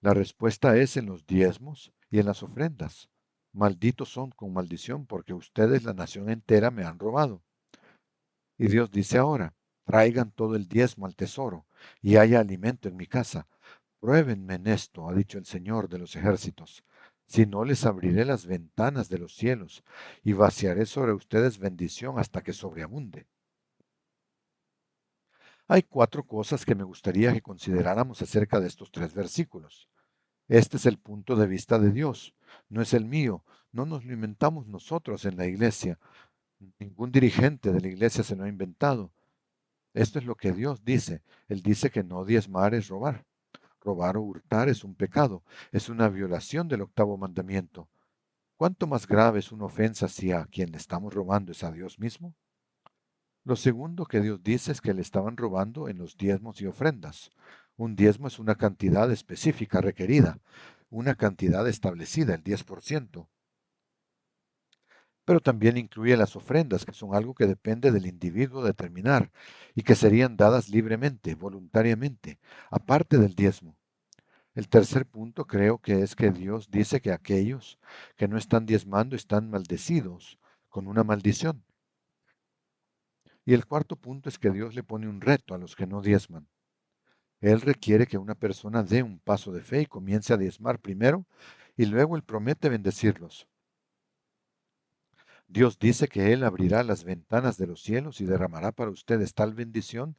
La respuesta es en los diezmos y en las ofrendas. Malditos son con maldición, porque ustedes, la nación entera, me han robado. Y Dios dice ahora, traigan todo el diezmo al tesoro, y haya alimento en mi casa. Pruébenme en esto, ha dicho el Señor de los ejércitos. Si no, les abriré las ventanas de los cielos, y vaciaré sobre ustedes bendición hasta que sobreabunde. Hay cuatro cosas que me gustaría que consideráramos acerca de estos tres versículos. Este es el punto de vista de Dios, no es el mío, no nos lo inventamos nosotros en la iglesia, ningún dirigente de la iglesia se lo ha inventado. Esto es lo que Dios dice. Él dice que no diezmar es robar. Robar o hurtar es un pecado, es una violación del octavo mandamiento. ¿Cuánto más grave es una ofensa si a quien le estamos robando es a Dios mismo? Lo segundo que Dios dice es que le estaban robando en los diezmos y ofrendas. Un diezmo es una cantidad específica requerida, una cantidad establecida, el 10%. Pero también incluye las ofrendas, que son algo que depende del individuo determinar y que serían dadas libremente, voluntariamente, aparte del diezmo. El tercer punto creo que es que Dios dice que aquellos que no están diezmando están maldecidos con una maldición. Y el cuarto punto es que Dios le pone un reto a los que no diezman. Él requiere que una persona dé un paso de fe y comience a diezmar primero y luego Él promete bendecirlos. Dios dice que Él abrirá las ventanas de los cielos y derramará para ustedes tal bendición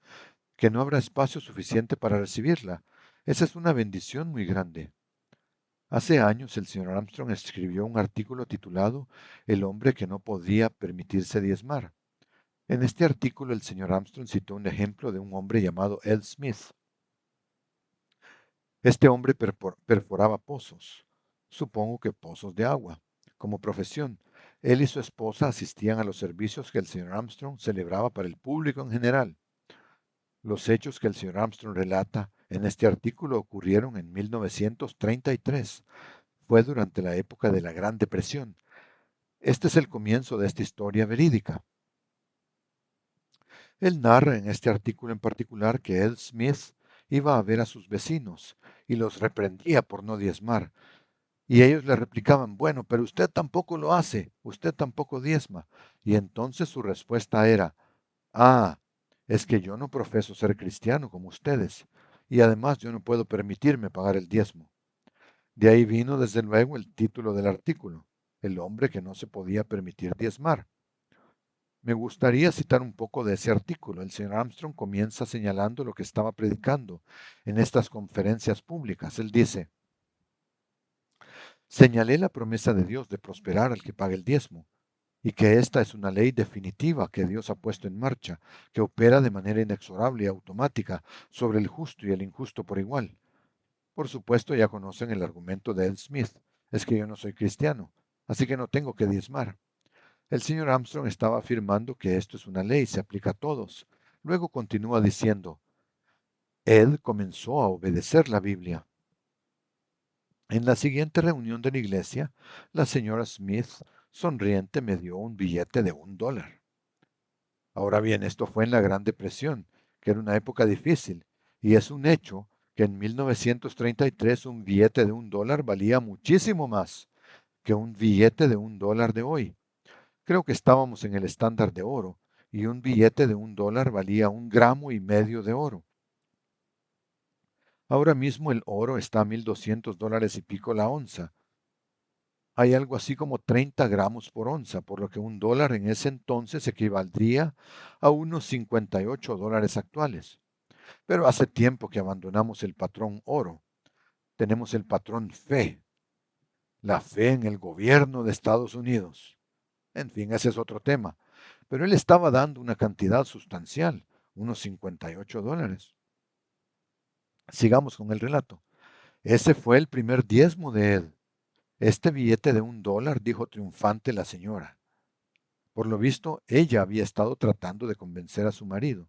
que no habrá espacio suficiente para recibirla. Esa es una bendición muy grande. Hace años el señor Armstrong escribió un artículo titulado El hombre que no podía permitirse diezmar. En este artículo el señor Armstrong citó un ejemplo de un hombre llamado Ed Smith. Este hombre perforaba pozos, supongo que pozos de agua, como profesión. Él y su esposa asistían a los servicios que el señor Armstrong celebraba para el público en general. Los hechos que el señor Armstrong relata en este artículo ocurrieron en 1933. Fue durante la época de la Gran Depresión. Este es el comienzo de esta historia verídica. Él narra en este artículo en particular que Ed Smith iba a ver a sus vecinos y los reprendía por no diezmar. Y ellos le replicaban, bueno, pero usted tampoco lo hace, usted tampoco diezma. Y entonces su respuesta era, ah, es que yo no profeso ser cristiano como ustedes, y además yo no puedo permitirme pagar el diezmo. De ahí vino desde luego el título del artículo, el hombre que no se podía permitir diezmar. Me gustaría citar un poco de ese artículo. El señor Armstrong comienza señalando lo que estaba predicando en estas conferencias públicas. Él dice, señalé la promesa de Dios de prosperar al que pague el diezmo, y que esta es una ley definitiva que Dios ha puesto en marcha, que opera de manera inexorable y automática sobre el justo y el injusto por igual. Por supuesto, ya conocen el argumento de Ed Smith, es que yo no soy cristiano, así que no tengo que diezmar. El señor Armstrong estaba afirmando que esto es una ley, se aplica a todos. Luego continúa diciendo, Ed comenzó a obedecer la Biblia. En la siguiente reunión de la iglesia, la señora Smith, sonriente, me dio un billete de $1. Ahora bien, esto fue en la Gran Depresión, que era una época difícil, y es un hecho que en 1933 un billete de $1 valía muchísimo más que un billete de $1 de hoy. Creo que estábamos en el estándar de oro, y un billete de $1 valía 1,5 gramos de oro. Ahora mismo el oro está a $1,200 y pico la onza. Hay algo así como 30 gramos por onza, por lo que $1 en ese entonces equivaldría a unos $58 actuales. Pero hace tiempo que abandonamos el patrón oro. Tenemos el patrón fe, la fe en el gobierno de Estados Unidos. En fin, ese es otro tema. Pero él estaba dando una cantidad sustancial, unos $58. Sigamos con el relato. Ese fue el primer diezmo de Ed. Este billete de $1, dijo triunfante la señora. Por lo visto, ella había estado tratando de convencer a su marido.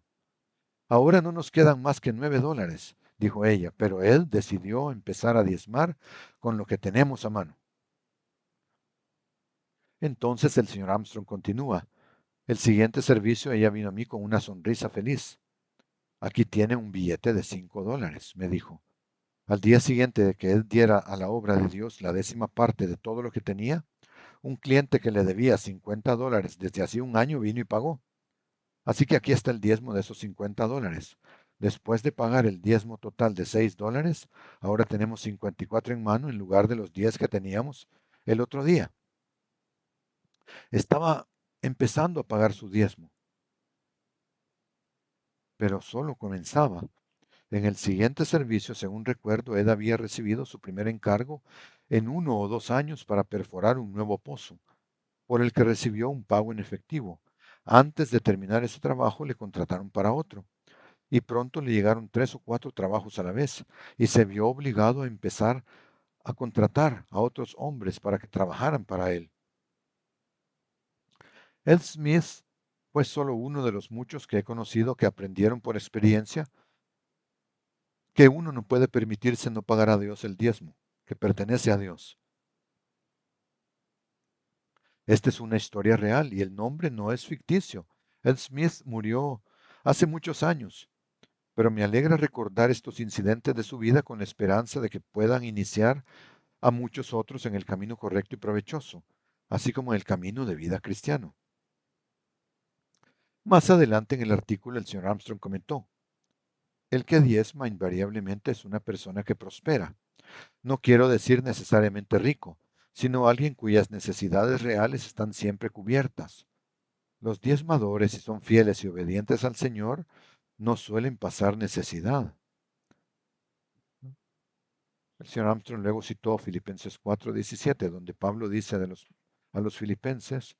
Ahora no nos quedan más que $9, dijo ella, pero él decidió empezar a diezmar con lo que tenemos a mano. Entonces el señor Armstrong continúa. El siguiente servicio ella vino a mí con una sonrisa feliz. Aquí tiene un billete de $5, me dijo. Al día siguiente de que él diera a la obra de Dios la 10ª parte de todo lo que tenía, un cliente que le debía $50 desde hacía un año vino y pagó. Así que aquí está el diezmo de esos $50. Después de pagar el diezmo total de $6, ahora tenemos 54 en mano en lugar de los 10 que teníamos el otro día. Estaba empezando a pagar su diezmo. pero solo comenzaba. En el siguiente servicio, según recuerdo, Ed había recibido su primer encargo en 1 o 2 años para perforar un nuevo pozo, por el que recibió un pago en efectivo. Antes de terminar ese trabajo, le contrataron para otro, y pronto le llegaron 3 o 4 trabajos a la vez, y se vio obligado a empezar a contratar a otros hombres para que trabajaran para él. Ed Smith fue solo uno de los muchos que he conocido que aprendieron por experiencia que uno no puede permitirse no pagar a Dios el diezmo, que pertenece a Dios. Esta es una historia real y el nombre no es ficticio. Ed Smith murió hace muchos años, pero me alegra recordar estos incidentes de su vida con la esperanza de que puedan iniciar a muchos otros en el camino correcto y provechoso, así como en el camino de vida cristiano. Más adelante en el artículo el señor Armstrong comentó: el que diezma invariablemente es una persona que prospera. No quiero decir necesariamente rico, sino alguien cuyas necesidades reales están siempre cubiertas. Los diezmadores, si son fieles y obedientes al Señor, no suelen pasar necesidad. El señor Armstrong luego citó Filipenses 4:17, donde Pablo dice a los filipenses: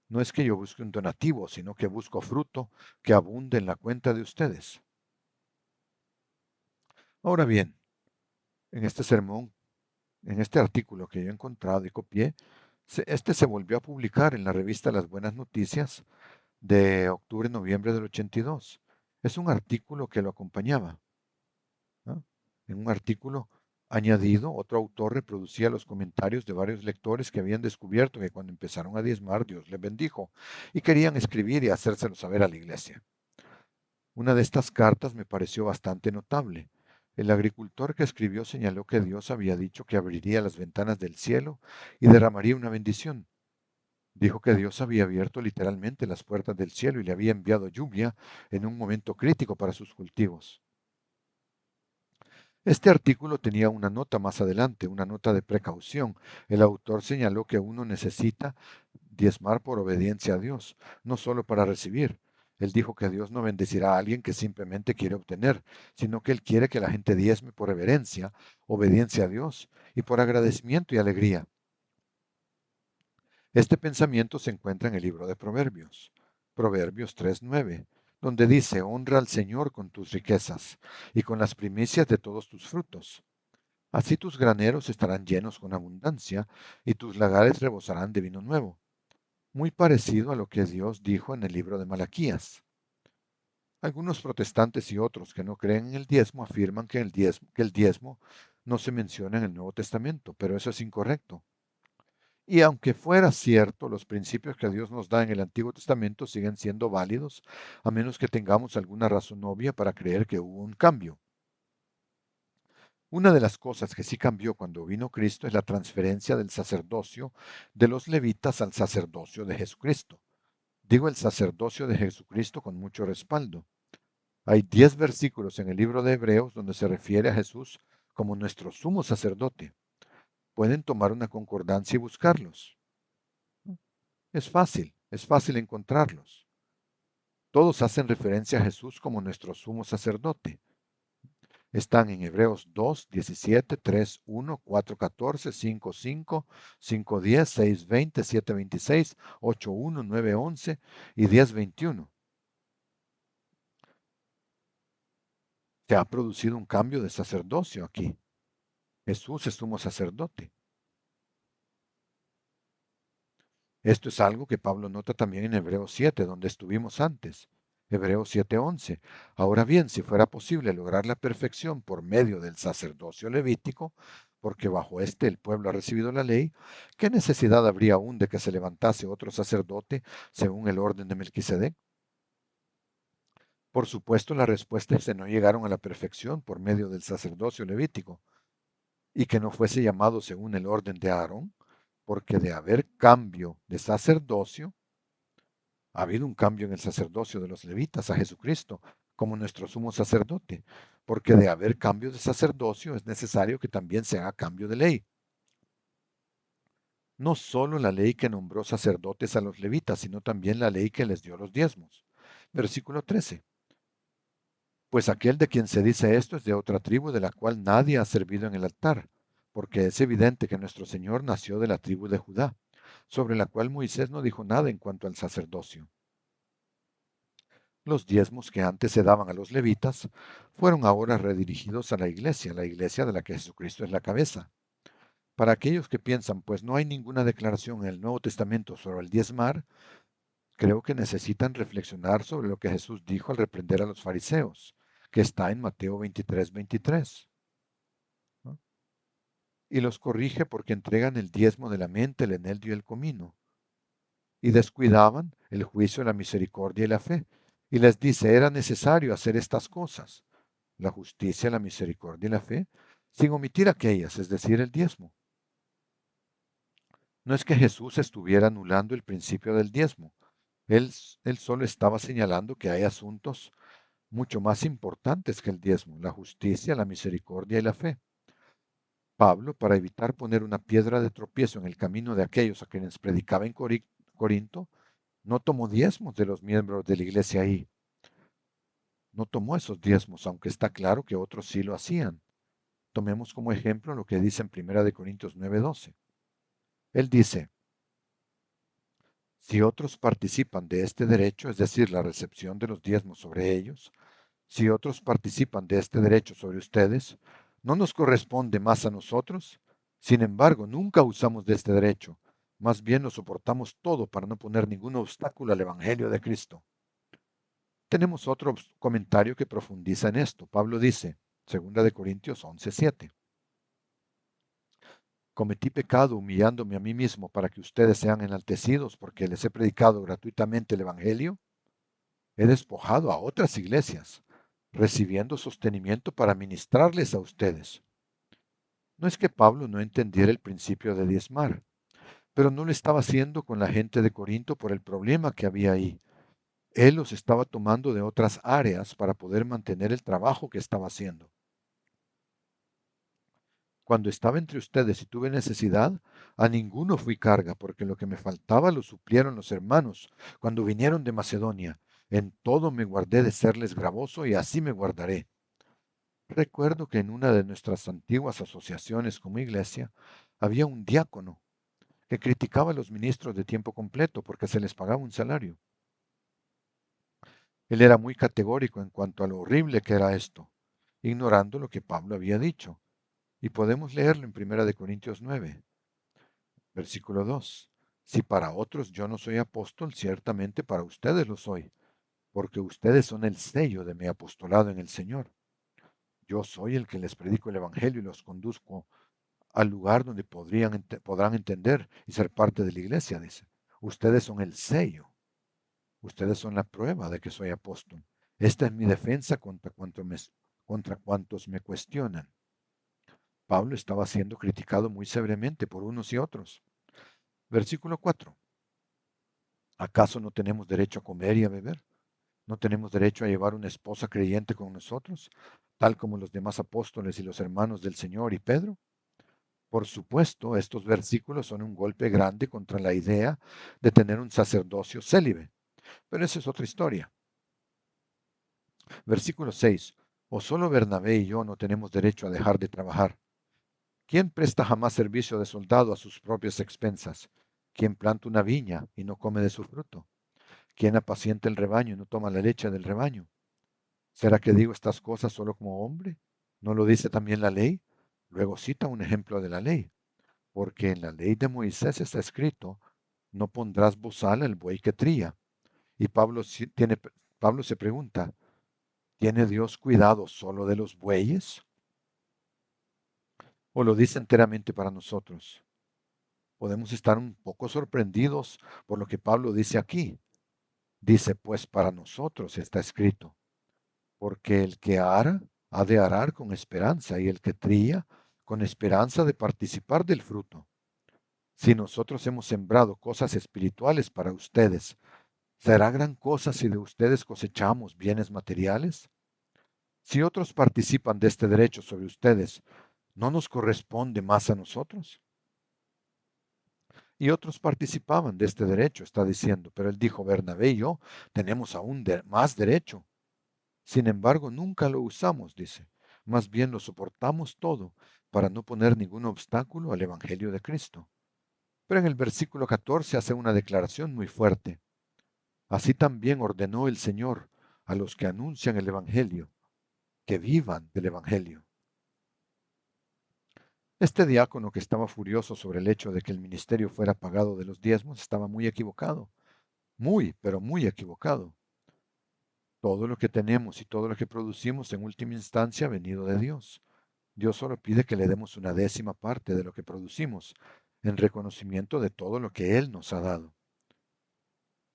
no es que yo busque un donativo, sino que busco fruto que abunde en la cuenta de ustedes. Ahora bien, en este sermón, en este artículo que yo he encontrado y copié, este se volvió a publicar en la revista Las Buenas Noticias de octubre-noviembre del 82. Es un artículo que lo acompañaba, ¿no? En un artículo añadido, otro autor reproducía los comentarios de varios lectores que habían descubierto que cuando empezaron a diezmar Dios les bendijo y querían escribir y hacérselo saber a la iglesia. Una de estas cartas me pareció bastante notable. El agricultor que escribió señaló que Dios había dicho que abriría las ventanas del cielo y derramaría una bendición. Dijo que Dios había abierto literalmente las puertas del cielo y le había enviado lluvia en un momento crítico para sus cultivos. Este artículo tenía una nota más adelante, una nota de precaución. El autor señaló que uno necesita diezmar por obediencia a Dios, no solo para recibir. Él dijo que Dios no bendecirá a alguien que simplemente quiere obtener, sino que Él quiere que la gente diezme por reverencia, obediencia a Dios y por agradecimiento y alegría. Este pensamiento se encuentra en el libro de Proverbios, Proverbios 3:9, donde dice: honra al Señor con tus riquezas y con las primicias de todos tus frutos. Así tus graneros estarán llenos con abundancia y tus lagares rebosarán de vino nuevo. Muy parecido a lo que Dios dijo en el libro de Malaquías. Algunos protestantes y otros que no creen en el diezmo afirman que el diezmo no se menciona en el Nuevo Testamento, pero eso es incorrecto. Y aunque fuera cierto, los principios que Dios nos da en el Antiguo Testamento siguen siendo válidos, a menos que tengamos alguna razón obvia para creer que hubo un cambio. Una de las cosas que sí cambió cuando vino Cristo es la transferencia del sacerdocio de los levitas al sacerdocio de Jesucristo. Digo el sacerdocio de Jesucristo con mucho respaldo. Hay 10 versículos en el libro de Hebreos donde se refiere a Jesús como nuestro sumo sacerdote. Pueden tomar una concordancia y buscarlos. Es fácil encontrarlos. Todos hacen referencia a Jesús como nuestro sumo sacerdote. Están en Hebreos 2, 17, 3, 1, 4, 14, 5, 5, 5, 10, 6, 20, 7, 26, 8, 1, 9, 11 y 10, 21. Se ha producido un cambio de sacerdocio aquí. Jesús es sumo sacerdote. Esto es algo que Pablo nota también en Hebreos 7, donde estuvimos antes. Hebreos 7:11. Ahora bien, si fuera posible lograr la perfección por medio del sacerdocio levítico, porque bajo este el pueblo ha recibido la ley, ¿qué necesidad habría aún de que se levantase otro sacerdote según el orden de Melquisedec? Por supuesto, la respuesta es que no llegaron a la perfección por medio del sacerdocio levítico, y que no fuese llamado según el orden de Aarón, porque de haber cambio de sacerdocio, ha habido un cambio en el sacerdocio de los levitas a Jesucristo como nuestro sumo sacerdote, porque de haber cambio de sacerdocio es necesario que también se haga cambio de ley. No solo la ley que nombró sacerdotes a los levitas, sino también la ley que les dio los diezmos. Versículo 13. Pues aquel de quien se dice esto es de otra tribu de la cual nadie ha servido en el altar, porque es evidente que nuestro Señor nació de la tribu de Judá, sobre la cual Moisés no dijo nada en cuanto al sacerdocio. Los diezmos que antes se daban a los levitas fueron ahora redirigidos a la iglesia de la que Jesucristo es la cabeza. Para aquellos que piensan, pues no hay ninguna declaración en el Nuevo Testamento sobre el diezmar, creo que necesitan reflexionar sobre lo que Jesús dijo al reprender a los fariseos, que está en Mateo 23:23. ¿No? Y los corrige porque entregan el diezmo de la mente, el eneldo y el comino, y descuidaban el juicio, la misericordia y la fe. Y les dice, era necesario hacer estas cosas, la justicia, la misericordia y la fe, sin omitir aquellas, es decir, el diezmo. No es que Jesús estuviera anulando el principio del diezmo, él solo estaba señalando que hay asuntos mucho más importantes que el diezmo, la justicia, la misericordia y la fe. Pablo, para evitar poner una piedra de tropiezo en el camino de aquellos a quienes predicaba en Corinto, no tomó diezmos de los miembros de la iglesia ahí. No tomó esos diezmos, aunque está claro que otros sí lo hacían. Tomemos como ejemplo lo que dice en 1 Corintios 9:12. Él dice, si otros participan de este derecho, es decir, la recepción de los diezmos sobre ellos, si otros participan de este derecho sobre ustedes, ¿no nos corresponde más a nosotros? Sin embargo, nunca usamos de este derecho, más bien lo soportamos todo para no poner ningún obstáculo al Evangelio de Cristo. Tenemos otro comentario que profundiza en esto. Pablo dice, 2 Corintios 11:7, cometí pecado humillándome a mí mismo para que ustedes sean enaltecidos porque les he predicado gratuitamente el Evangelio. He despojado a otras iglesias, recibiendo sostenimiento para ministrarles a ustedes. No es que Pablo no entendiera el principio de diezmar, pero no lo estaba haciendo con la gente de Corinto por el problema que había ahí. Él los estaba tomando de otras áreas para poder mantener el trabajo que estaba haciendo. Cuando estaba entre ustedes y tuve necesidad, a ninguno fui carga, porque lo que me faltaba lo suplieron los hermanos cuando vinieron de Macedonia. En todo me guardé de serles gravoso y así me guardaré. Recuerdo que en una de nuestras antiguas asociaciones como iglesia había un diácono que criticaba a los ministros de tiempo completo porque se les pagaba un salario. Él era muy categórico en cuanto a lo horrible que era esto, ignorando lo que Pablo había dicho. Y podemos leerlo en 1 Corintios 9, versículo 2. Si para otros yo no soy apóstol, ciertamente para ustedes lo soy, porque ustedes son el sello de mi apostolado en el Señor. Yo soy el que les predico el Evangelio y los conduzco al lugar donde podrán entender y ser parte de la iglesia, dice. Ustedes son el sello, ustedes son la prueba de que soy apóstol. Esta es mi defensa contra cuantos me cuestionan. Pablo estaba siendo criticado muy severamente por unos y otros. Versículo 4. ¿Acaso no tenemos derecho a comer y a beber? ¿No tenemos derecho a llevar una esposa creyente con nosotros, tal como los demás apóstoles y los hermanos del Señor y Pedro? Por supuesto, estos versículos son un golpe grande contra la idea de tener un sacerdocio célibe, pero esa es otra historia. Versículo 6. O solo Bernabé y yo no tenemos derecho a dejar de trabajar. ¿Quién presta jamás servicio de soldado a sus propias expensas? ¿Quién planta una viña y no come de su fruto? ¿Quién apacienta el rebaño y no toma la leche del rebaño? ¿Será que digo estas cosas solo como hombre? ¿No lo dice también la ley? Luego cita un ejemplo de la ley. Porque en la ley de Moisés está escrito, no pondrás bozal al buey que tría. Y Pablo se pregunta, ¿tiene Dios cuidado solo de los bueyes? ¿O lo dice enteramente para nosotros? Podemos estar un poco sorprendidos por lo que Pablo dice aquí. Dice, pues para nosotros está escrito, porque el que ara ha de arar con esperanza y el que trilla con esperanza de participar del fruto. Si nosotros hemos sembrado cosas espirituales para ustedes, ¿será gran cosa si de ustedes cosechamos bienes materiales? Si otros participan de este derecho sobre ustedes, ¿no nos corresponde más a nosotros? Y otros participaban de este derecho, está diciendo, pero él dijo, Bernabé y yo tenemos aún más derecho. Sin embargo, nunca lo usamos, dice. Más bien lo soportamos todo para no poner ningún obstáculo al Evangelio de Cristo. Pero en el versículo 14 hace una declaración muy fuerte. Así también ordenó el Señor a los que anuncian el Evangelio, que vivan del Evangelio. Este diácono que estaba furioso sobre el hecho de que el ministerio fuera pagado de los diezmos estaba muy equivocado, muy, pero muy equivocado. Todo lo que tenemos y todo lo que producimos en última instancia ha venido de Dios. Dios solo pide que le demos una décima parte de lo que producimos, en reconocimiento de todo lo que Él nos ha dado.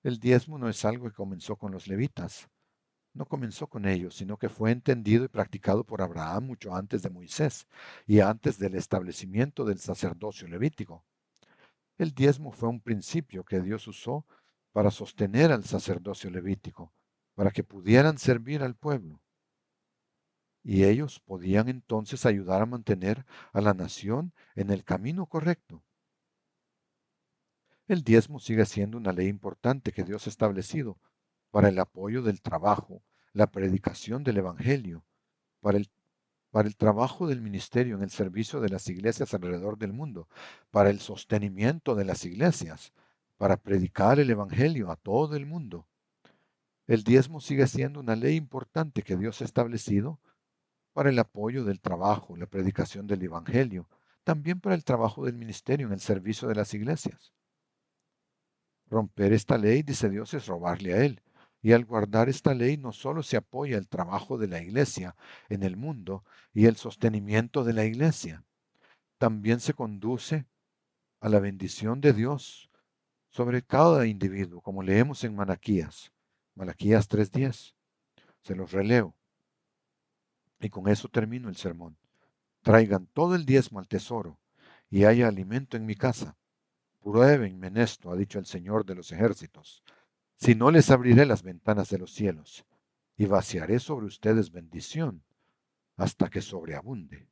El diezmo no es algo que comenzó con los levitas, no comenzó con ellos, sino que fue entendido y practicado por Abraham mucho antes de Moisés y antes del establecimiento del sacerdocio levítico. El diezmo fue un principio que Dios usó para sostener al sacerdocio levítico, para que pudieran servir al pueblo. Y ellos podían entonces ayudar a mantener a la nación en el camino correcto. El diezmo sigue siendo una ley importante que Dios ha establecido para el apoyo del trabajo, la predicación del Evangelio, para el, para el trabajo del ministerio en el servicio de las iglesias alrededor del mundo, para el sostenimiento de las iglesias, para predicar el Evangelio a todo el mundo. El diezmo sigue siendo una ley importante que Dios ha establecido para el apoyo del trabajo, la predicación del Evangelio, también para el trabajo del ministerio en el servicio de las iglesias. Romper esta ley, dice Dios, es robarle a Él. Y al guardar esta ley no solo se apoya el trabajo de la iglesia en el mundo y el sostenimiento de la iglesia, también se conduce a la bendición de Dios sobre cada individuo, como leemos en Malaquías, Malaquías 3:10. Se los releo y con eso termino el sermón. Traigan todo el diezmo al tesoro y haya alimento en mi casa. Pruébenme en esto, ha dicho el Señor de los ejércitos. Si no, les abriré las ventanas de los cielos y vaciaré sobre ustedes bendición hasta que sobreabunde.